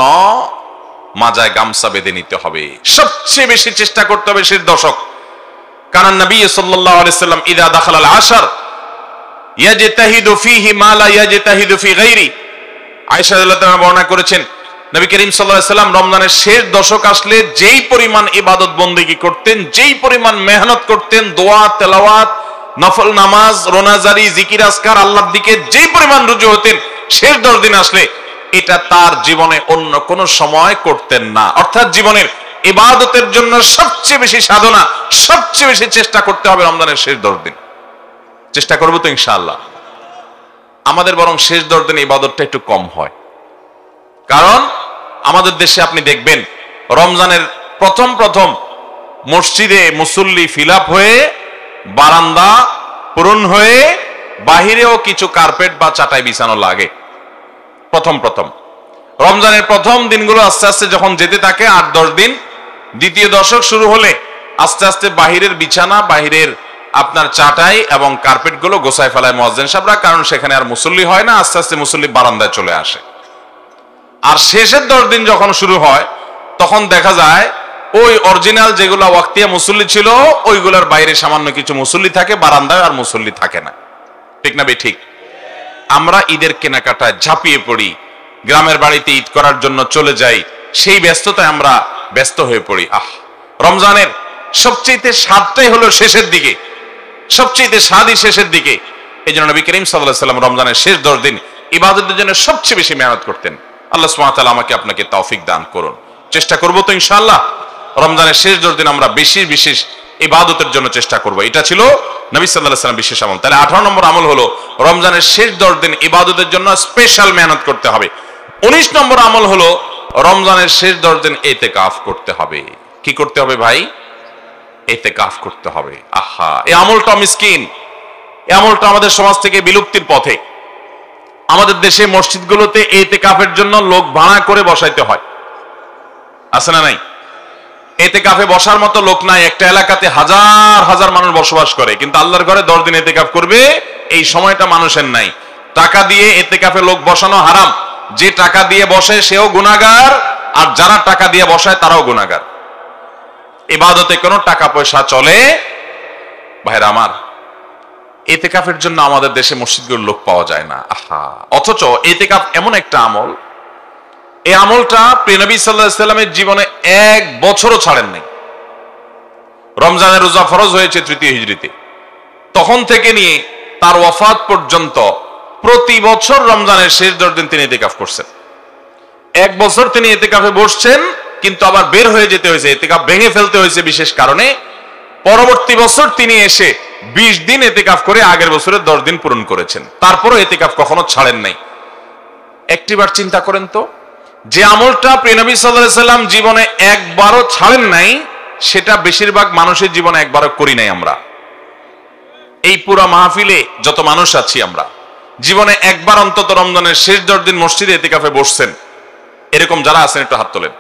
মাজায় গামছা বেঁধে নিতে হবে। সবচেয়ে বেশি চেষ্টা করতে হবে শেষ দশক। কারণ নবী সাল্লাল্লাহু আলাইহি সাল্লাম ইদা দাখালাল আশর ইয়াজতাহিদু ফীহি মা লা ইয়াজতাহিদু ফী গায়রি। আয়েশা রাদিয়াল্লাহু তাআলা বর্ণনা করেছেন নবী করিম সাল্লাল্লাহু আলাইহি সাল্লাম রমজানের শেষ দশক আসলে যেই পরিমাণ ইবাদত বন্দেগী করতেন, যেই পরিমাণ মেহনত করতেন, দোয়া তেলাওয়াত নফল নামাজ রোনাজারি জিকির আজকার আল্লাহর দিকে যেই পরিমাণ রুজু হতেন, শেষ 10 দিন আসলে এটা তার জীবনে অন্য কোন সময় করতেন না। অর্থাৎ জীবনের ইবাদতের জন্য সবচেয়ে বেশি সাধনা, সবচেয়ে বেশি চেষ্টা করতে হবে রমজানের শেষ 10 দিন। চেষ্টা করবো তো ইনশাআল্লাহ। আমাদের বরং শেষ 10 দিন ইবাদতটা একটু কম হয়, কারণ আমাদের দেশে আপনি দেখবেন রমজানের প্রথম মসজিদে মুসল্লি ফিল আপ হয়ে, বারান্দা পূরণ হয়ে, বাহিরেও কিছু কার্পেট বা চাটাই বিছানো লাগে প্রথম রমজানের প্রথম দিনগুলো। আস্তে আস্তে যখন যেতে থাকে 8-10 দিন, দ্বিতীয় দশক শুরু হলে আস্তে আস্তে বাহিরের বিছানা, বাহিরের আপনার চাটাই এবং কার্পেট গুলো গোছায় ফেলায় মুয়াজ্জিন সাহেবরা, কারণ সেখানে আর মুসল্লি হয় না। আস্তে আস্তে মুসল্লি বারান্দায় চলে আসে। আর শেষের 10 দিন যখন শুরু হয় তখন দেখা যায় ওই অরিজিনাল যেগুলা ওয়াক্তিয়া মুসল্লি ছিল ওইগুলার বাইরে সামান্য কিছু মুসল্লি থাকে, বারান্দায় আর মুসল্লি থাকে না। ঠিক না ঠিক? আমরা ঈদের কেনাকাটায় ঝাঁপিয়ে পড়ি, গ্রামের বাড়িতে ঈদ করার জন্য চলে যাই, সেই ব্যস্ততায় আমরা ব্যস্ত হয়ে পড়ি। রমজানের সবচেয়ে স্বাদটাই হলো শেষের দিকে, সবচেয়ে স্বাদই শেষের দিকে। এই জন্য নবী করিম সাল্লাল্লাহু আলাইহি সাল্লাম রমজানের শেষ 10 দিন ইবাদতের জন্য সবচেয়ে বেশি মেহনত করতেন। আল্লাহ সুবহানাহু ওয়া তাআলা আমাকে আপনাকে তৌফিক দান করুন। চেষ্টা করব তো ইনশাআল্লাহ। রমজানের শেষ 10 দিন আমরা বিশেষ ইবাদতের জন্য চেষ্টা করব। এটা ছিল নবী সাল্লাল্লাহু আলাইহি ওয়াসাল্লাম বিশেষ আমল। তাহলে 18 নম্বর আমল হলো রমজানের শেষ 10 দিন ইবাদতের জন্য স্পেশাল মেহনত করতে হবে। 19 নম্বর আমল হলো রমজানের শেষ 10 দিন ইতিকাফ করতে হবে। কি করতে হবে ভাই? ইতিকাফ করতে হবে। আহা, এই আমলটা মিসকিন, এই আমলটা আমাদের সমাজ থেকে বিলুপ্তির পথে। আমাদের দেশে মসজিদগুলোতে ইতিকাফের জন্য লোক ভাড়া করে বসাইতে হয়, আছে না নাই? ইতিকাফে বসার মতো লোক নাই। একটা এলাকাতে হাজার হাজার মানুষ বসবাস করে, কিন্তু আল্লাহর ঘরে 10 দিন ইতিকাফ করবে এই সময়টা মানুষের নাই। টাকা দিয়ে ইতিকাফে লোক বসানো হারাম। যে টাকা দিয়ে বসে সেও গুনাহগার, আর যারা টাকা দিয়ে বসায় তারাও গুনাহগার। ইবাদতে কোনো টাকা পয়সা চলে? ভাইরা আমার, ইতিকাফের জন্য আমাদের দেশে মসজিদগুলোর লোক পাওয়া যায় না। আহা, অথচ ইতিকাফ এমন একটা আমল, এই আমলটা প্রিয় নবী সাল্লাল্লাহু আলাইহি ওয়াসাল্লামের জীবনে 1 বছরও ছাড়েন নাই। রমজানের রোজা ফরজ হয়েছে 3য় হিজরিতে, তখন থেকে নিয়ে তার ওয়াফাত পর্যন্ত প্রতি বছর রমজানের শেষ 10 দিন তিনি ইতিকাফ করছেন। 1 বছর তিনি ইতিকাফে বসছেন, কিন্তু আবার বের হয়ে যেতে হয়েছে, ইতিকাফ ভেঙে ফেলতে হয়েছে বিশেষ কারণে। পরবর্তী বছর তিনি এসে 20 দিন ইতিকাফ করে আগের বছরের 10 দিন পূরণ করেছেন। তারপরও ইতিকাফ কখনো ছাড়েন নাই। একটিবার চিন্তা করেন তো, যে আমলটা প্রিয় নবী সাল্লাল্লাহু আলাইহি ওয়াসাল্লাম জীবনে একবারও ছাড়েন নাই, সেটা বেশিরভাগ মানুষের জীবনে একবারও করি নাই আমরা। এই পুরো মাহফিলে যত মানুষ আছি আমরা জীবনে একবার অন্তত রমজানের শেষ 10 দিন মসজিদে ইতিকাফে বসছেন, এরকম যারা আছেন একটু হাত তোলেন।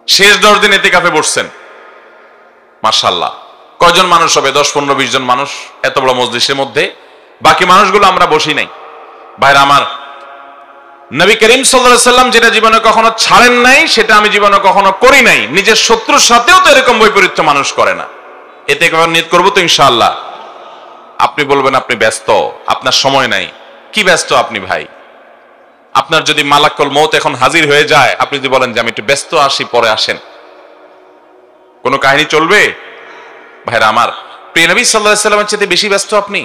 শেষ 10 দিন ইতিকাফে বসছেন, মাশাআল্লাহ। কয়জন মানুষ হবে? 10, 15, 20 জন মানুষ এত বড় মজলিসের মধ্যে। বাকি মানুষগুলো আমরা বসি নাই। ভাইরা আমার, নবী করিম সাল্লাল্লাহু আলাইহি ওয়াসাল্লাম যেটা জীবনে কখনো ছাড়েন নাই, সেটা আমি জীবনে কখনো করি নাই। নিজের শত্রুর সাথেও তো এরকম বৈপরীত্য মানুষ করে না। এতে একবার নিয়ত করবো তো ইনশাআল্লাহ। আপনি বলবেন আপনি ব্যস্ত, আপনার সময় নাই। কি ব্যস্ত আপনি ভাই? আপনার যদি মালাকুল মউত এখন হাজির হয়ে যায়, আপনি যদি বলেন যে আমি একটু ব্যস্ত, আসি, পরে আসেন, কোন কাহিনী চলবে? ভাইরা আমার, প্রিয় নবী সাল্লাল্লাহু আলাইহি ওয়াসাল্লামের চেয়ে বেশি ব্যস্ত আপনি।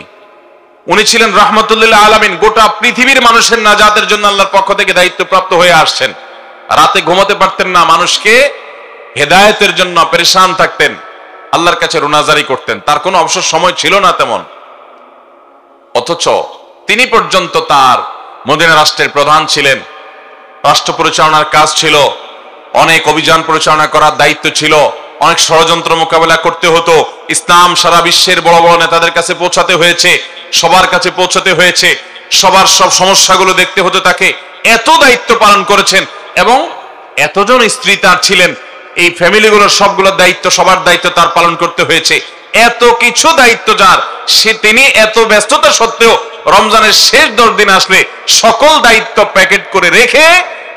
উনি ছিলেন রাহমাতুল লিল আলামিন, গোটা পৃথিবীর মানুষের নাজাতের জন্য আল্লাহর পক্ষ থেকে দায়িত্বপ্রাপ্ত হয়ে আসছেন। রাতে ঘুমাতে পারতেন না, মানুষকে হেদায়েতের জন্য পেরেশান থাকতেন, আল্লাহর কাছে রোনাজারি করতেন। তার কোনো অবসর সময় ছিল না তেমন। অথচ তিনি পর্যন্ত তার মদিনা রাষ্ট্রের প্রধান ছিলেন, রাষ্ট্র পরিচালনার কাজ ছিল, অনেক অভিযান পরিচালনা করার দায়িত্ব ছিল, অনেক ষড়যন্ত্র মোকাবেলা করতে হতো। ইসলাম সারা বিশ্বের বড় বড় নেতাদের কাছে পৌঁছাতে হয়েছে, সবার কাছে পৌঁছাতে হয়েছে, সবার সব সমস্যাগুলো দেখতে হতো তাকে। এত দায়িত্ব পালন করেছেন, এবং এতজন স্ত্রী তার ছিলেন, এই ফ্যামিলিগুলোর সবগুলোর দায়িত্ব, সবার দায়িত্ব তার পালন করতে হয়েছে। এত কিছু দায়িত্ব যার, তিনি এত ব্যস্ততা সত্ত্বেও রমজানের শেষ 10 দিন আসলে সকল দায়িত্ব প্যাকেট করে রেখে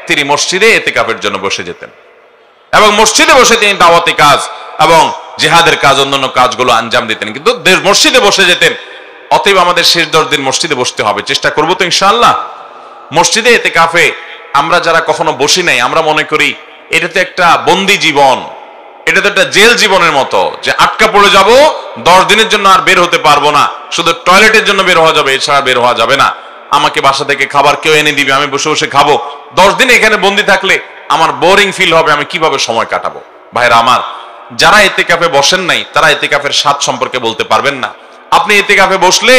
তিনি মসজিদে ইতিকাফের জন্য বসে যেতেন, এবং মসজিদে বসে তিনি দাওয়াতি কাজ এবং জিহাদের কাজ, অন্যান্য কাজগুলো আঞ্জাম দিতেন, কিন্তু মসজিদে বসে যেতেন। অতএব আমাদের শেষ 10 দিন মসজিদে বসতে হবে, চেষ্টা করবো তো ইনশাআল্লাহ। মসজিদে ইতিকাফে আমরা যারা কখনো বসি নাই, আমরা মনে করি এটা তো একটা বন্দি জীবন, এটা তো একটা জেল জীবনের মতো, যে আটকা পড়ে যাব, 10 দিনের জন্য আর বের হতে পারবো না, শুধু টয়লেটের জন্য বের হওয়া যাবে, এছাড়া বের হওয়া যাবে না। আমাকে বাসা থেকে খাবার কেউ এনে দিবে, আমি বসে বসে খাবো। 10 দিন এখানে বন্দি থাকলে আমার বোরিং ফিল হবে, আমি কিভাবে সময় কাটাবো? ভাইরা আমার, যারা ইতিকাফে বসেন নাই তারা ইতিকাফের স্বাদ সম্পর্কে বলতে পারবেন না। আপনি ইতিকাফে বসলে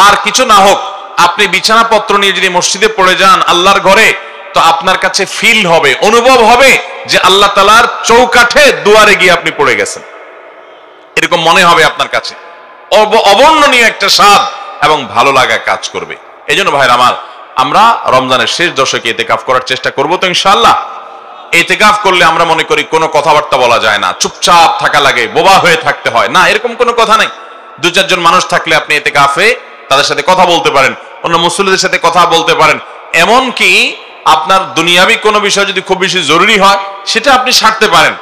আর কিছু না হোক, আপনি বিছানাপত্র নিয়ে যদি মসজিদে পড়ে যান আল্লাহর ঘরে, তো আপনার কাছে ফিল হবে, অনুভব হবে যে আল্লাহ তাআলার চৌকাঠে দুয়ারে গিয়ে আপনি পড়ে গেছেন, এরকম মনে হবে আপনার কাছে। অবর্ণনীয় একটা স্বাদ এবং ভালো লাগা কাজ করবে। এই জন্য ভাইরা আমার, আমরা রমজানের শেষ দশকে ইতিকাফ করার চেষ্টা করবো তো ইনশাআল্লাহ। ইতিকাফ করলে আমরা মনে করি কোনো কথাবার্তা বলা যায় না, চুপচাপ থাকা লাগে, বোবা হয়ে থাকতে হয় না, এরকম কোনো কথা নেই। 2-4 জন মানুষ থাকলে আপনি ইতিকাফে তাদের সাথে কথা বলতে পারেন, অন্য মুসল্লিদের সাথে কথা বলতে পারেন। এমনকি আপনার দুনিয়াবি কোনো বিষয় যদি খুব বেশি জরুরি হয়, সেটা আপনি সারতে পারেন।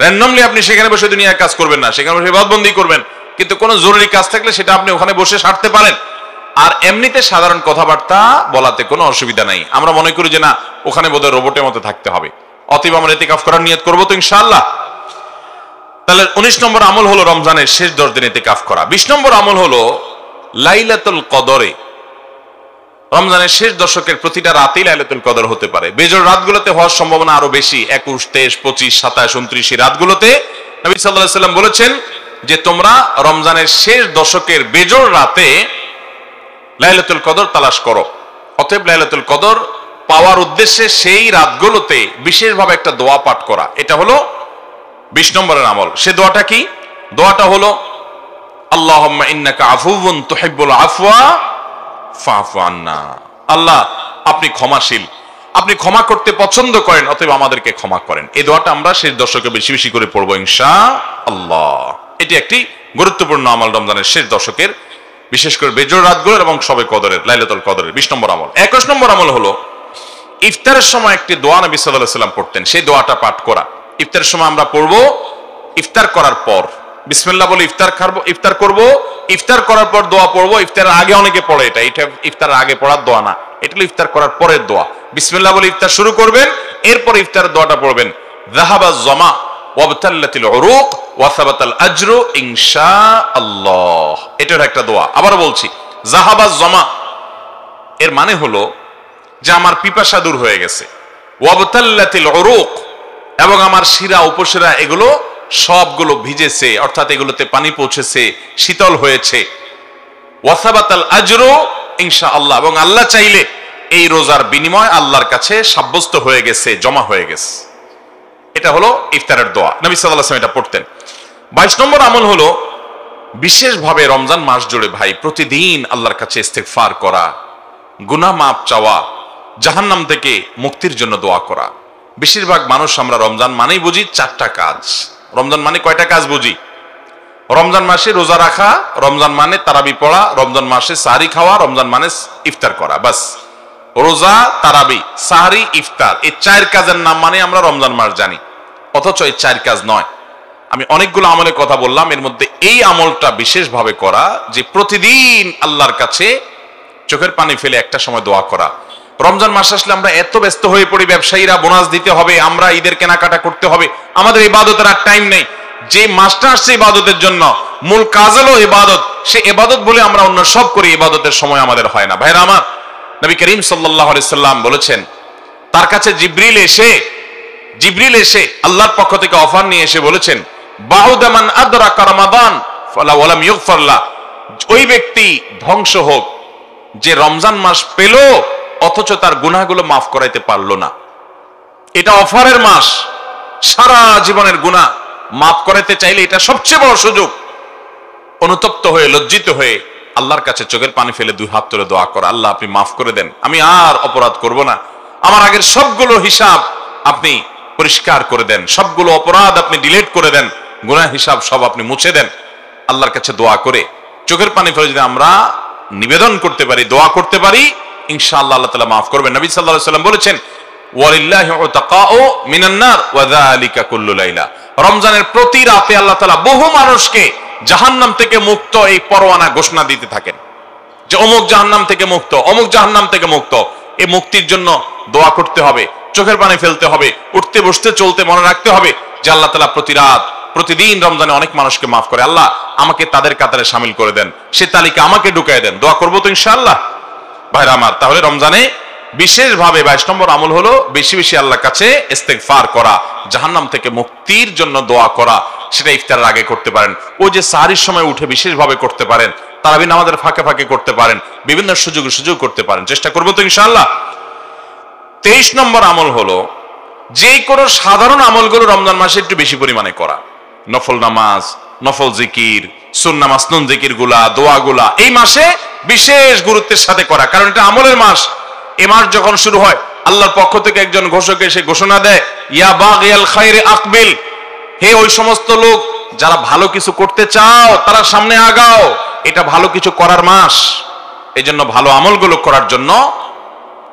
র্যান্ডমলি আপনি সেখানে বসে দুনিয়ার কাজ করবেন না, সেখানে বসে ইবাদতবন্দি করবেন, কিন্তু কোনো জরুরি কাজ থাকলে সেটা আপনি ওখানে বসে সারতে পারেন। আর এমনিতে সাধারণ কথাবার্তা বলাতে কোনো অসুবিধা নাই। আমরা মনে করি যে না, ওখানে বোধহয় রোবটের মতো থাকতে হবে। অতএব আমরা ইতিকাফ করার নিয়ত করবো তো ইনশাআল্লাহ। তাহলে 19 নম্বর আমল হলো রমজানের শেষ 10 দিন ইতিকাফ করা। 20 নম্বর আমল হলো লাইলাতুল কদরে রমজানের শেষ দশকের প্রতিটা রাতেই লাইলাতুল কদর হতে পারে। বেজোড় রাতগুলোতে হওয়ার সম্ভাবনা আরো বেশি, 21, 23, 25, 27, 29 এই রাতগুলোতে নবী সাল্লাল্লাহু আলাইহি সাল্লাম বলেছেন যে তোমরা রমজানের শেষ দশকের বেজোড় রাতে লাইলাতুল কদর তালাশ করো। অতএব লাইলাতুল কদর পাওয়ার উদ্দেশ্যে সেই রাতগুলোতে বিশেষভাবে একটা দোয়া পাঠ করা, এটা হলো 20 নম্বরের আমল। সে দোয়াটা কি? দোয়াটা হলো আল্লাহুম্মা ইন্নাকা আফুউন তুহিব্বুল আফওয়া ফাফু আন্না। আল্লাহ আপনি ক্ষমাশীল, আপনি ক্ষমা করতে পছন্দ করেন, অতএব আমাদেরকে ক্ষমা করেন। এই দোয়াটা আমরা শেষ দশকে বেশি বেশি করে পড়বো ইনশাআল্লাহ। এটি একটি গুরুত্বপূর্ণ আমল রমজানের শেষ দশকের, বিশেষ করে বেজোড় রাতগুলোর এবং শবে কদরের, লাইলাতুল কদরের 20 নম্বর আমল। 21 নম্বর আমল হলো ইফতারের সময় একটি দোয়া নবী সাল্লাল্লাহু আলাইহি সাল্লাম পড়তেন, সেই দোয়াটা পাঠ করা। ইফতারের সময় আমরা পড়বো, ইফতার করার পর বিসমিল্লাহ বলে ইফতার করব, ইফতার করার পর দোয়া পড়বো। ইফতারের আগে অনেকে পড়ে, এটা ইফতারের আগে পড়ার দোয়া না, এটা হলো ইফতার করার পরের দোয়া। বিসমিল্লাহ বলে ইফতার শুরু করবেন, এরপর ইফতারের দোয়াটা পড়বেন, যাহাবাজ জামা ওয়াবতাল্লাতিল উরুক ওয়া সাবাতাল আজরু ইনশাআল্লাহ। এটার একটা দোয়া। আবার বলছি, যাহাবাজ জামা এর মানে হলো যে আমার পিপাসা দূর হয়ে গেছে, ওয়াবতাল্লাতিল উরুক এবং আমার শিরা উপশিরা এগুলো সবগুলো ভিজেছে, অর্থাৎ এগুলোতে পানি পৌঁছেছে, শীতল হয়েছে, ওয়াসাবাতাল আজরু ইনশাআল্লাহ, এবং আল্লাহ চাইলে এই রোজার বিনিময় আল্লাহর কাছে সাব্যস্ত হয়ে গেছে, জমা হয়ে গেছে। এটা হলো ইফতারের দোয়া, নবী সাল্লাল্লাহু আলাইহি ওয়াসাল্লাম এটা পড়তেন। 22 নম্বর আমল হলো বিশেষভাবে রমজান মাস জুড়ে ভাই প্রতিদিন আল্লাহর কাছে ইস্তেগফার করা, গুনাহ মাফ চাওয়া, জাহান্নাম থেকে মুক্তির জন্য দোয়া করা। বেশিরভাগ মানুষ আমরা রমজান মানেই বুঝি 4টা কাজ। রমজান মানে কয়টা কাজ বুঝি? রমজান মাসে রোজা রাখা, রমজান মানে তারাবি পড়া, রমজান মাসে সাহরি খাওয়া, রমজান মানে ইফতার করা, বাস। রোজা, তারাবি, সাহরি, ইফতার, এই 4 কাজের নাম মানে আমরা রমজান মাস জানি, অথচ এই 4 কাজ নয়। আমি অনেকগুলো আমলের কথা বললাম, এর মধ্যে এই আমলটা বিশেষভাবে করা যে প্রতিদিন আল্লাহর কাছে চোখের পানি ফেলে একটা সময় দোয়া করা। রমজান মাস আসলে আমরা এত ব্যস্ত হয়ে পড়ি, ব্যবসায়ীরা বোনাস দিতে হবে, আমরা ঈদের কেনাকাটা করতে হবে, আমাদের ইবাদতের আর টাইম নেই। যে মাসটা আসছে ইবাদতের জন্য, মূল কাজ হলো ইবাদত, সে ইবাদত বলে আমরা অন্য সব করি, ইবাদতের সময় আমাদের হয় না। ভাইরা আমার, নবী করিম সাল্লাল্লাহু আলাইহি সাল্লাম বলেছেন, তার কাছে জিবরিল এসে আল্লাহর পক্ষ থেকে অফার নিয়ে এসে বলেছেন, বাউদা মান আদরাকা রমাদান ফালা ওয়ালাম ইগফার লা, ওই ব্যক্তি ধ্বংস হোক যে রমজান মাস পেল অথচ তার গুনাহগুলো মাফ করাইতে পারলো না। এটা অফারের মাস, সারা জীবনের গুনাহ মাফ করাইতে চাইলে এটা সবচেয়ে বড় সুযোগ। অনুতপ্ত হয়ে, লজ্জিত হয়ে আল্লাহর কাছে চোখের পানি ফেলে 2 হাত তুলে দোয়া করা, আল্লাহ আপনি মাফ করে দেন, আমি আর অপরাধ করব না, আমার আগের সবগুলো হিসাব আপনি পরিষ্কার করে দেন, সবগুলো অপরাধ আপনি ডিলিট করে দেন, গুনাহ হিসাব সব আপনি মুছে দেন। আল্লাহর কাছে দোয়া করে চোখের পানি ফেলে যদি আমরা নিবেদন করতে পারি, দোয়া করতে পারি, ইনশাআল্লাহ আল্লাহ তাআলা মাফ করবেন। নবী সাল্লাল্লাহু আলাইহি ওয়াসাল্লাম বলেছেন, ওয়ালিল্লাহি উতাকাউ মিনান নার ওয়া যালিকা কুল্লু লাইলা, রমজানের প্রতি রাতে আল্লাহ তাআলা বহু মানুষকে জাহান্নাম থেকে মুক্ত এই পরওয়ানা ঘোষণা দিতে থাকেন যে অমুক জাহান্নাম থেকে মুক্ত, অমুক জাহান্নাম থেকে মুক্ত। এই মুক্তির জন্য দোয়া করতে হবে, চোখের পানি ফেলতে হবে, উঠতে বসতে চলতে মনে রাখতে হবে যে আল্লাহ তাআলা প্রতি রাত প্রতিদিন রমজানে অনেক মানুষকে মাফ করে, আল্লাহ আমাকে তাদের কাতারে শামিল করে দেন, সে তালিকা আমাকে ঢুকায় দেন। দোয়া করবো তো ইনশাআল্লাহ। ভাইরা আমার, তাহলে রমজানে বিশেষভাবে 22 নম্বর আমল হলো বেশি বেশি আল্লাহর কাছে ইস্তেগফার করা, জাহান্নাম থেকে মুক্তির জন্য দোয়া করা। সেটা ইফতারের আগে করতে পারেন, ও যে সাহরির সময় উঠে বিশেষভাবে করতে পারেন, তারাবি নামাজের ফাঁকে ফাঁকে করতে পারেন, বিভিন্ন সুযোগ করতে পারেন। চেষ্টা করবো তো ইনশাআল্লাহ। 23 নম্বর আমল হলো যে কোনো সাধারণ আমলগুলো রমজান মাসে একটু বেশি পরিমাণে করা, নফল নামাজ, নফল জিকির, সুন্নাহ মাসনুন জিকির গুলা, দোয়া গুলা এই মাসে বিশেষ গুরুত্বের সাথে করা, কারণ এটা আমলের মাস। এই মাস যখন শুরু হয় আল্লাহর পক্ষ থেকে একজন ঘোষক এসে ঘোষণা দেয়, ইয়া বাগিয়াল খায়রে আকবিল, হে ওই সমস্ত লোক যারা ভালো কিছু করতে চাও তারা সামনে আগাও, এটা ভালো কিছু করার মাস। এই জন্য ভালো আমলগুলো করার জন্য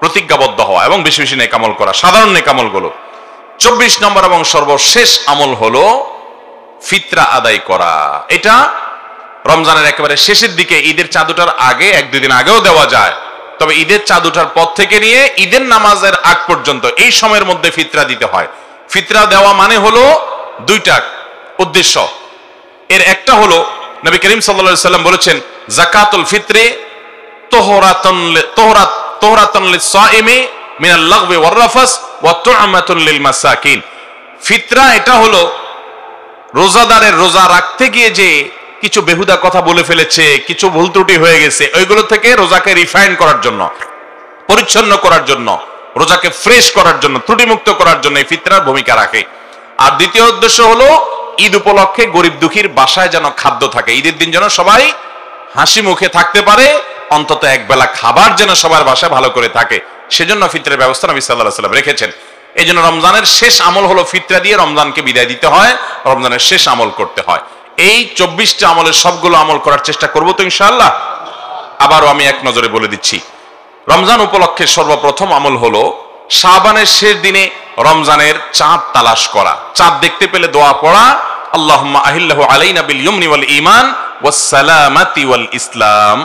প্রতিজ্ঞাবদ্ধ হওয়া এবং বেশি বেশি নেক আমল করা, সাধারণ নেক আমলগুলো। 24 নম্বর এবং সর্বশেষ আমল হলো ফিতরা আদায় করা। এটা রমজানের একেবারে শেষের দিকে, ঈদের চাঁদ ওঠার আগে 1-2 দিন আগেও দেওয়া যায়, তবে ঈদের চাঁদ ওঠার পর থেকে নিয়ে ঈদের নামাজের আগ পর্যন্ত এই সময়ের মধ্যে ফিতরা দিতে হয়। ফিতরা দেওয়া মানে হলো 2টা উদ্দেশ্য। এর একটা হলো নবী করিম সাল্লাল্লাহু আলাইহি সাল্লাম বলেছেন, যাকাতুল ফিত্রে তোহরাত তুহরাতুন লিস-সাইমি মিনাল লাগবি ওয়ার রাফাস ওয়া তু'মাতুন লিল মাসাকিন। ফিতরা এটা হলো রোজাদারের রোজা রাখতে গিয়ে যে কিছু বেহুদা কথা বলে ফেলেছে, কিছু ভুল ত্রুটি হয়ে গেছে, ওইগুলো থেকে রোজাকে রিফাইন করার জন্য, পরিচ্ছন্ন করার জন্য, রোজাকে ফ্রেশ করার জন্য, ত্রুটিমুক্ত করার জন্য এই ফিতরার ভূমিকা রাখে। আর দ্বিতীয় উদ্দেশ্য হলো ঈদ উপলক্ষে গরিব দুঃখীর বাসায় যেন খাদ্য থাকে, ঈদের দিন যেন সবাই হাসি মুখে থাকতে পারে, অন্তত এক বেলা খাবার যেন সবার বাসায় ভালো করে থাকে, সেজন্য ফিতরের ব্যবস্থা নবী সাল্লাল্লাহু আলাইহি ওয়াসাল্লাম রেখেছেন। এই জন্য রমজানের শেষ আমল হলো ফিতরা দিয়ে রমজানকে বিদায় দিতে হয়, রমজানের শেষ আমল করতে হয়। এই 24টা আমলের সবগুলো আমল করার চেষ্টা করবো তো ইনশাআল্লাহ। আবারও আমি এক নজরে বলে দিচ্ছি, রমজান উপলক্ষে সর্বপ্রথম আমল হলো শাবানের শেষ দিনে রমজানের চাঁদ তালাশ করা, চাঁদ দেখতে পেলে দোয়া পড়া, আল্লাহুম্মা আহিল্লাহু আলাইনা বিল ইয়ুমনি ওয়াল ঈমান ওয়াস সালামাতি ওয়াল ইসলাম।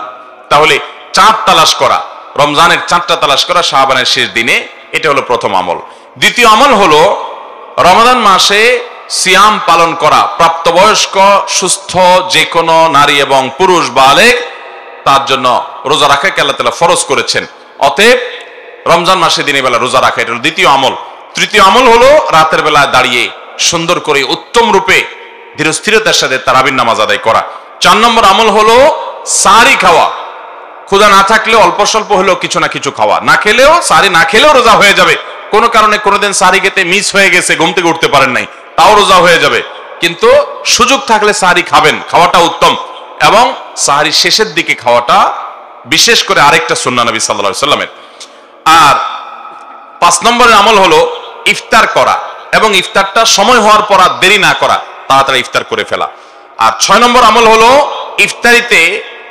তাহলে চাঁদ তালাশ করা, রমজানের চাঁদটা তালাশ করা শাবানের শেষ দিনে, এটা হলো প্রথম আমল। দ্বিতীয় আমল হলো রমাদান মাসে সিয়াম পালন করা, প্রাপ্তবয়স্ক সুস্থ যে কোনো নারী এবং পুরুষ বালেগ তার জন্য রোজা রাখাকে আল্লাহ তাআলা ফরজ করেছেন। অতএব রমজান মাসে দিনের বেলা রোজা রাখা, এটা হলো দ্বিতীয় আমল। তৃতীয় আমল হলো রাতের বেলা দাঁড়িয়ে সুন্দর করে উত্তম রূপে ধীরস্থিরতার সাথে তারাবির নামাজ আদায় করা। 4 নম্বর আমল হলো সাহরি খাওয়া, ক্ষুধা না থাকলেও অল্প স্বল্প হলেও কিছু না কিছু খাওয়া, না খেলেও সাহরি না খেলেও রোজা হয়ে যাবে। কোনো কারণে কোনোদিন সাহরি খেতে মিস হয়ে গেছে, ঘুম থেকে উঠতে পারেন নাই, তাও রোজা হয়ে যাবে, কিন্তু সুযোগ থাকলে সাহরি খাবেন, খাওয়াটা উত্তম। এবং সাহরি শেষের দিকে খাওয়াটা বিশেষ করে আরেকটা সুন্নাহ নবী সাল্লাল্লাহু আলাইহি ওয়াসাল্লামের। আর 5 নম্বরের আমল হলো ইফতার করা, এবং ইফতারটা সময় হওয়ার পর আর দেরি না করা, তাড়াতাড়ি ইফতার করে ফেলা। আর 6 নম্বর আমল হলো ইফতারিতে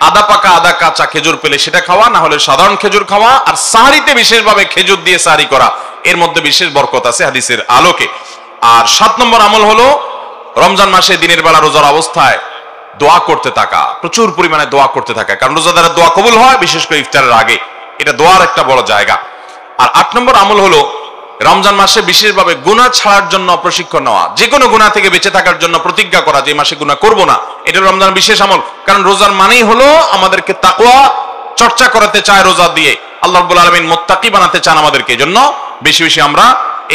আদা পাকা আদা কাঁচা খেজুর পেলে সেটা খাওয়া, না হলে সাধারণ খেজুর খাওয়া। আর সাহরিতে বিশেষভাবে খেজুর দিয়ে সাহরি করা, এর মধ্যে বিশেষ বরকত আছে হাদিসের আলোকে। আর 7 নম্বর আমল হলো রমজান মাসে দিনের বেলা রোজার অবস্থায় দোয়া করতে থাকা, প্রচুর পরিমাণে দোয়া করতে থাকা, কারণ রোজাদারের দোয়া কবুল হয় বিশেষ করে ইফতারের আগে, এটা দোয়ার একটা বড় জায়গা। আর 8 নম্বর আমল হলো রমজান মাসে বিশেষভাবে গুনাহ ছাড়ার জন্য প্রশিক্ষণ নেওয়া, যে কোনো গুনাহ থেকে বেঁচে থাকার জন্য প্রতিজ্ঞা করা যে মাসে গুনাহ করব না, এটা রমজান বিশেষ আমল। কারণ রোজার মানেই হলো আমাদেরকে তাকওয়া চর্চা করাতে চায়, রোজা দিয়ে আল্লাহ রাব্বুল আলামিন মুত্তাকি বানাতে চান আমাদেরকে। এজন্য বেশি বেশি আমরা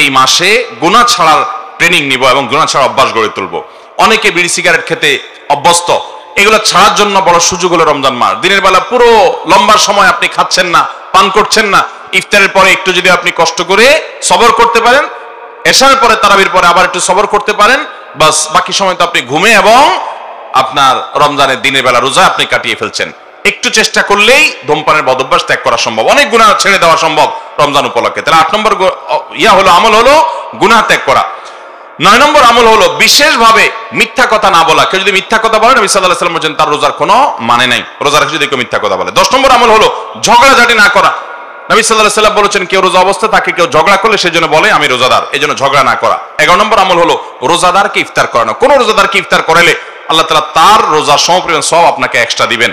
এই মাসে গুনাহ ছাড়ার ট্রেনিং নিব এবং গুনাহ ছাড়ার অভ্যাস গড়ে তুলব। অনেকে বিড়ি সিগারেট খেতে অভ্যস্ত, এগুলো ছাড়ার জন্য বড় সুযোগ হলো রমজান মাস। দিনের বেলা পুরো লম্বা সময় আপনি খাচ্ছেন না, পান করছেন না, ইফতারের পরে একটু যদি আপনি কষ্ট করে সবর করতে পারেন, এশার পরে তারাবির পরে আবার একটু সবর করতে পারেন, বাস বাকি সময় তো আপনি ঘুমে এবং আপনার রমজানের দিনের বেলা রোজা আপনি কাটিয়ে ফেলছেন। একটু চেষ্টা করলেই ধূমপানের বদভ্যাস ত্যাগ করা সম্ভব, অনেক গুনাহ ছেড়ে দেওয়া সম্ভব রমজান উপলক্ষে। তাহলে 8 নম্বর আমল হলো গুনাহ ত্যাগ করা। 9 নম্বর আমল হলো বিশেষভাবে মিথ্যা কথা না বলা। কেউ যদি মিথ্যা কথা বলে নবী সাল্লাল্লাহু আলাইহি ওয়াসাল্লাম বলেন তার রোজার কোনো মানে নাই, রোজা রেখে যদি কেউ মিথ্যা কথা বলে। 10 নম্বর আমল হলো ঝগড়াঝাটি না করা। নবী সাল্লাল্লাহু আলাইহি ওয়াসাল্লাম বলেছেন কেউ রোজা অবস্থা তাকে কেউ ঝগড়া করলে সেজন্য বলে আমি রোজাদার, এজন্য ঝগড়া না করা। 11 নম্বর আমল হলো রোজাদারকে ইফতার করানো। কোন রোজাদারকে ইফতার করালে আল্লাহ তাআলা তার রোজার সমপরিমাণ সওয়াব আপনাকে এক্সট্রা দিবেন।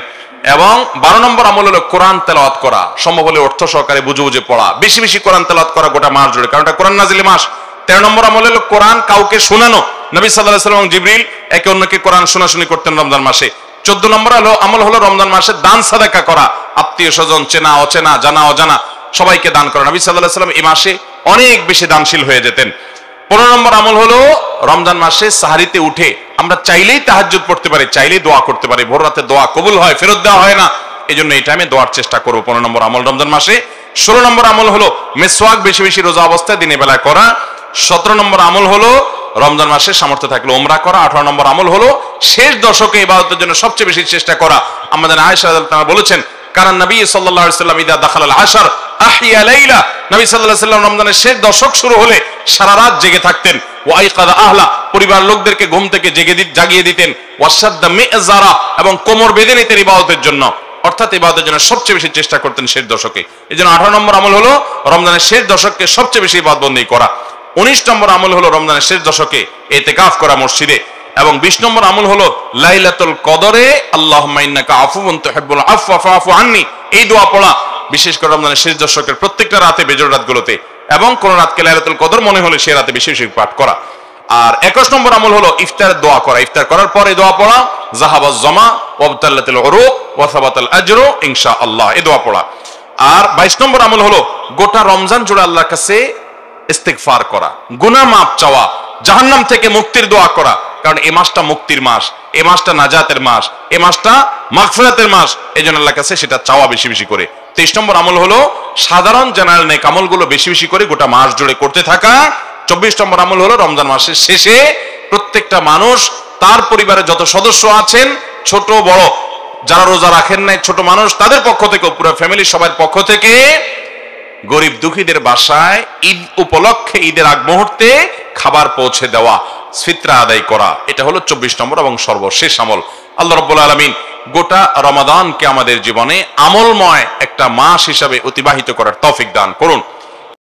এবং 12 নম্বর আমল হলো কোরআন তেলাওয়াত করা, সম্ভব হলে অর্থ সহকারে বুঝে বুঝে পড়া, বেশি বেশি কোরআন তেলাওয়াত করা গোটা মাস জুড়ে, কারণ এটা কোরআন নাজিলের মাস। 13 নম্বর আমল হলো কোরআন কাউকে শোনানো। নবী সাল্লাল্লাহু আলাইহি ওয়াসাল্লাম এবং জিবরিল একে অন্যকে কোরআন শোনাশুনি করতেন রমজান মাসে। 14 নম্বর আমল হলো রমজান মাসে দান সাদাকা করা, আত্মীয় স্বজন, চেনা অচেনা, জানা অজানা সবাইকে দান করা। নবী সাল্লাল্লাহু আলাইহি ওয়াসাল্লাম এই মাসে অনেক বেশি দানশীল হয়ে যেতেন। 15 নম্বর আমল হলো রমজান মাসে সাহারিতে উঠে আমরা চাইলেই তাহাজ্জুদ পড়তে পারি, চাইলেই দোয়া করতে পারি, ভোর রাতে দোয়া কবুল হয়, ফেরত দেওয়া হয় না, এই জন্য এই টাইমে দোয়ার চেষ্টা করবো। 15 নম্বর আমল রমজান মাসে। 16 নম্বর আমল হলো মেসওয়াক বেশি বেশি রোজা অবস্থায় দিনের বেলা করা। 17 নম্বর আমল হলো রমজান মাসে সামর্থ্য থাকলে ওমরা করা। 18 নম্বর আমল হলো শেষ দশকে ইবাদতের জন্য সবচেয়ে বেশি চেষ্টা করা। আমাদের আয়েশা রাদিয়াল্লাহু আনহা বলেছেন কারণ নবী সাল্লাল্লাহু আলাইহি ওয়াসাল্লাম ইদা দাখালাল আশর আহিয়া লাইলা, নবী সাল্লাল্লাহু আলাইহি ওয়াসাল্লাম রমজানের শেষ দশক শুরু হলে সারা রাত জেগে থাকতেন। ওয়া আইকাদা আহলা, পরিবার লোকদেরকে ঘুম থেকে জাগিয়ে দিতেন। ওয়াশাদ্দা মি'জারা, এবং কোমর বেঁধে নিতেন ইবাদতের জন্য, অর্থাৎ ইবাদতের জন্য সবচেয়ে বেশি চেষ্টা করতেন শেষ দশকে। এজন্য 18 নম্বর আমল হলো রমজানের শেষ দশককে সবচেয়ে বেশি ইবাদত বন্দেগী করা। 19 নম্বর আমল হলো রমজানের শেষ দশকে ইতিকাফ করা মসজিদে। এবং 20 নম্বর আমল হলো লাইলাতুল কদরে আল্লাহুম্মা ইন্নাকা আফুউন তুহিব্বুল আফওয়া ফাআফু আন্নি, এই দোয়া পড়া বিশেষ করে রমজানের শেষ দশকের প্রত্যেকটা রাতে, বেজোড় রাতগুলোতে, এবং কোন রাতকে লাইলাতুল কদর মনে হলে সে রাতে বেশি বেশি পাঠ করা। আর 21 নম্বর আমল হলো ইফতারের দোয়া করা। ইফতার করার পরে দোয়া পড়া, জাহাবাজ জামা ওয়াবতাল্লাতিল উরুক ওয়া সাবাতাল আজরু ইনশাআল্লাহ, এই দোয়া পড়া। আর 22 নম্বর আমল হলো গোটা রমজান জুড়ে আল্লাহর কাছে ইস্তিগফার করা, গুনাহ মাফ চাওয়া, জাহান্নাম থেকে মুক্তির দোয়া করা। কারণ এই মাসটা মুক্তির মাস, এই মাসটা নাজাতের মাস, এই মাসটা মাগফিরাতের মাস। এই জন্য আল্লাহর কাছে সেটা চাওয়া বেশি বেশি করে। 23 নম্বর আমল হলো সাধারণ জেনারেল নেক আমলগুলো বেশি বেশি করে গোটা মাস জুড়ে করতে থাকা। 24 নম্বর আমল হলো রমজান মাসের শেষে প্রত্যেকটা মানুষ তার পরিবারে যত সদস্য আছেন, ছোট বড়, যারা রোজা রাখেন নাই, ছোট মানুষ, তাদের পক্ষ থেকে, পুরো ফ্যামিলি সবার পক্ষ থেকে গরিব দুঃখীদের বাসায় ঈদ উপলক্ষে, ঈদের আগ মুহূর্তে খাবার পৌঁছে দেওয়া, ফিতরা আদায় করা। এটা হলো 24 নম্বর এবং সর্বশেষ আমল। আল্লাহ রাব্বুল আলামিন গোটা রমাদানকে আমাদের জীবনে আমলময় একটা মাস হিসাবে অতিবাহিত করার তৌফিক দান করুন।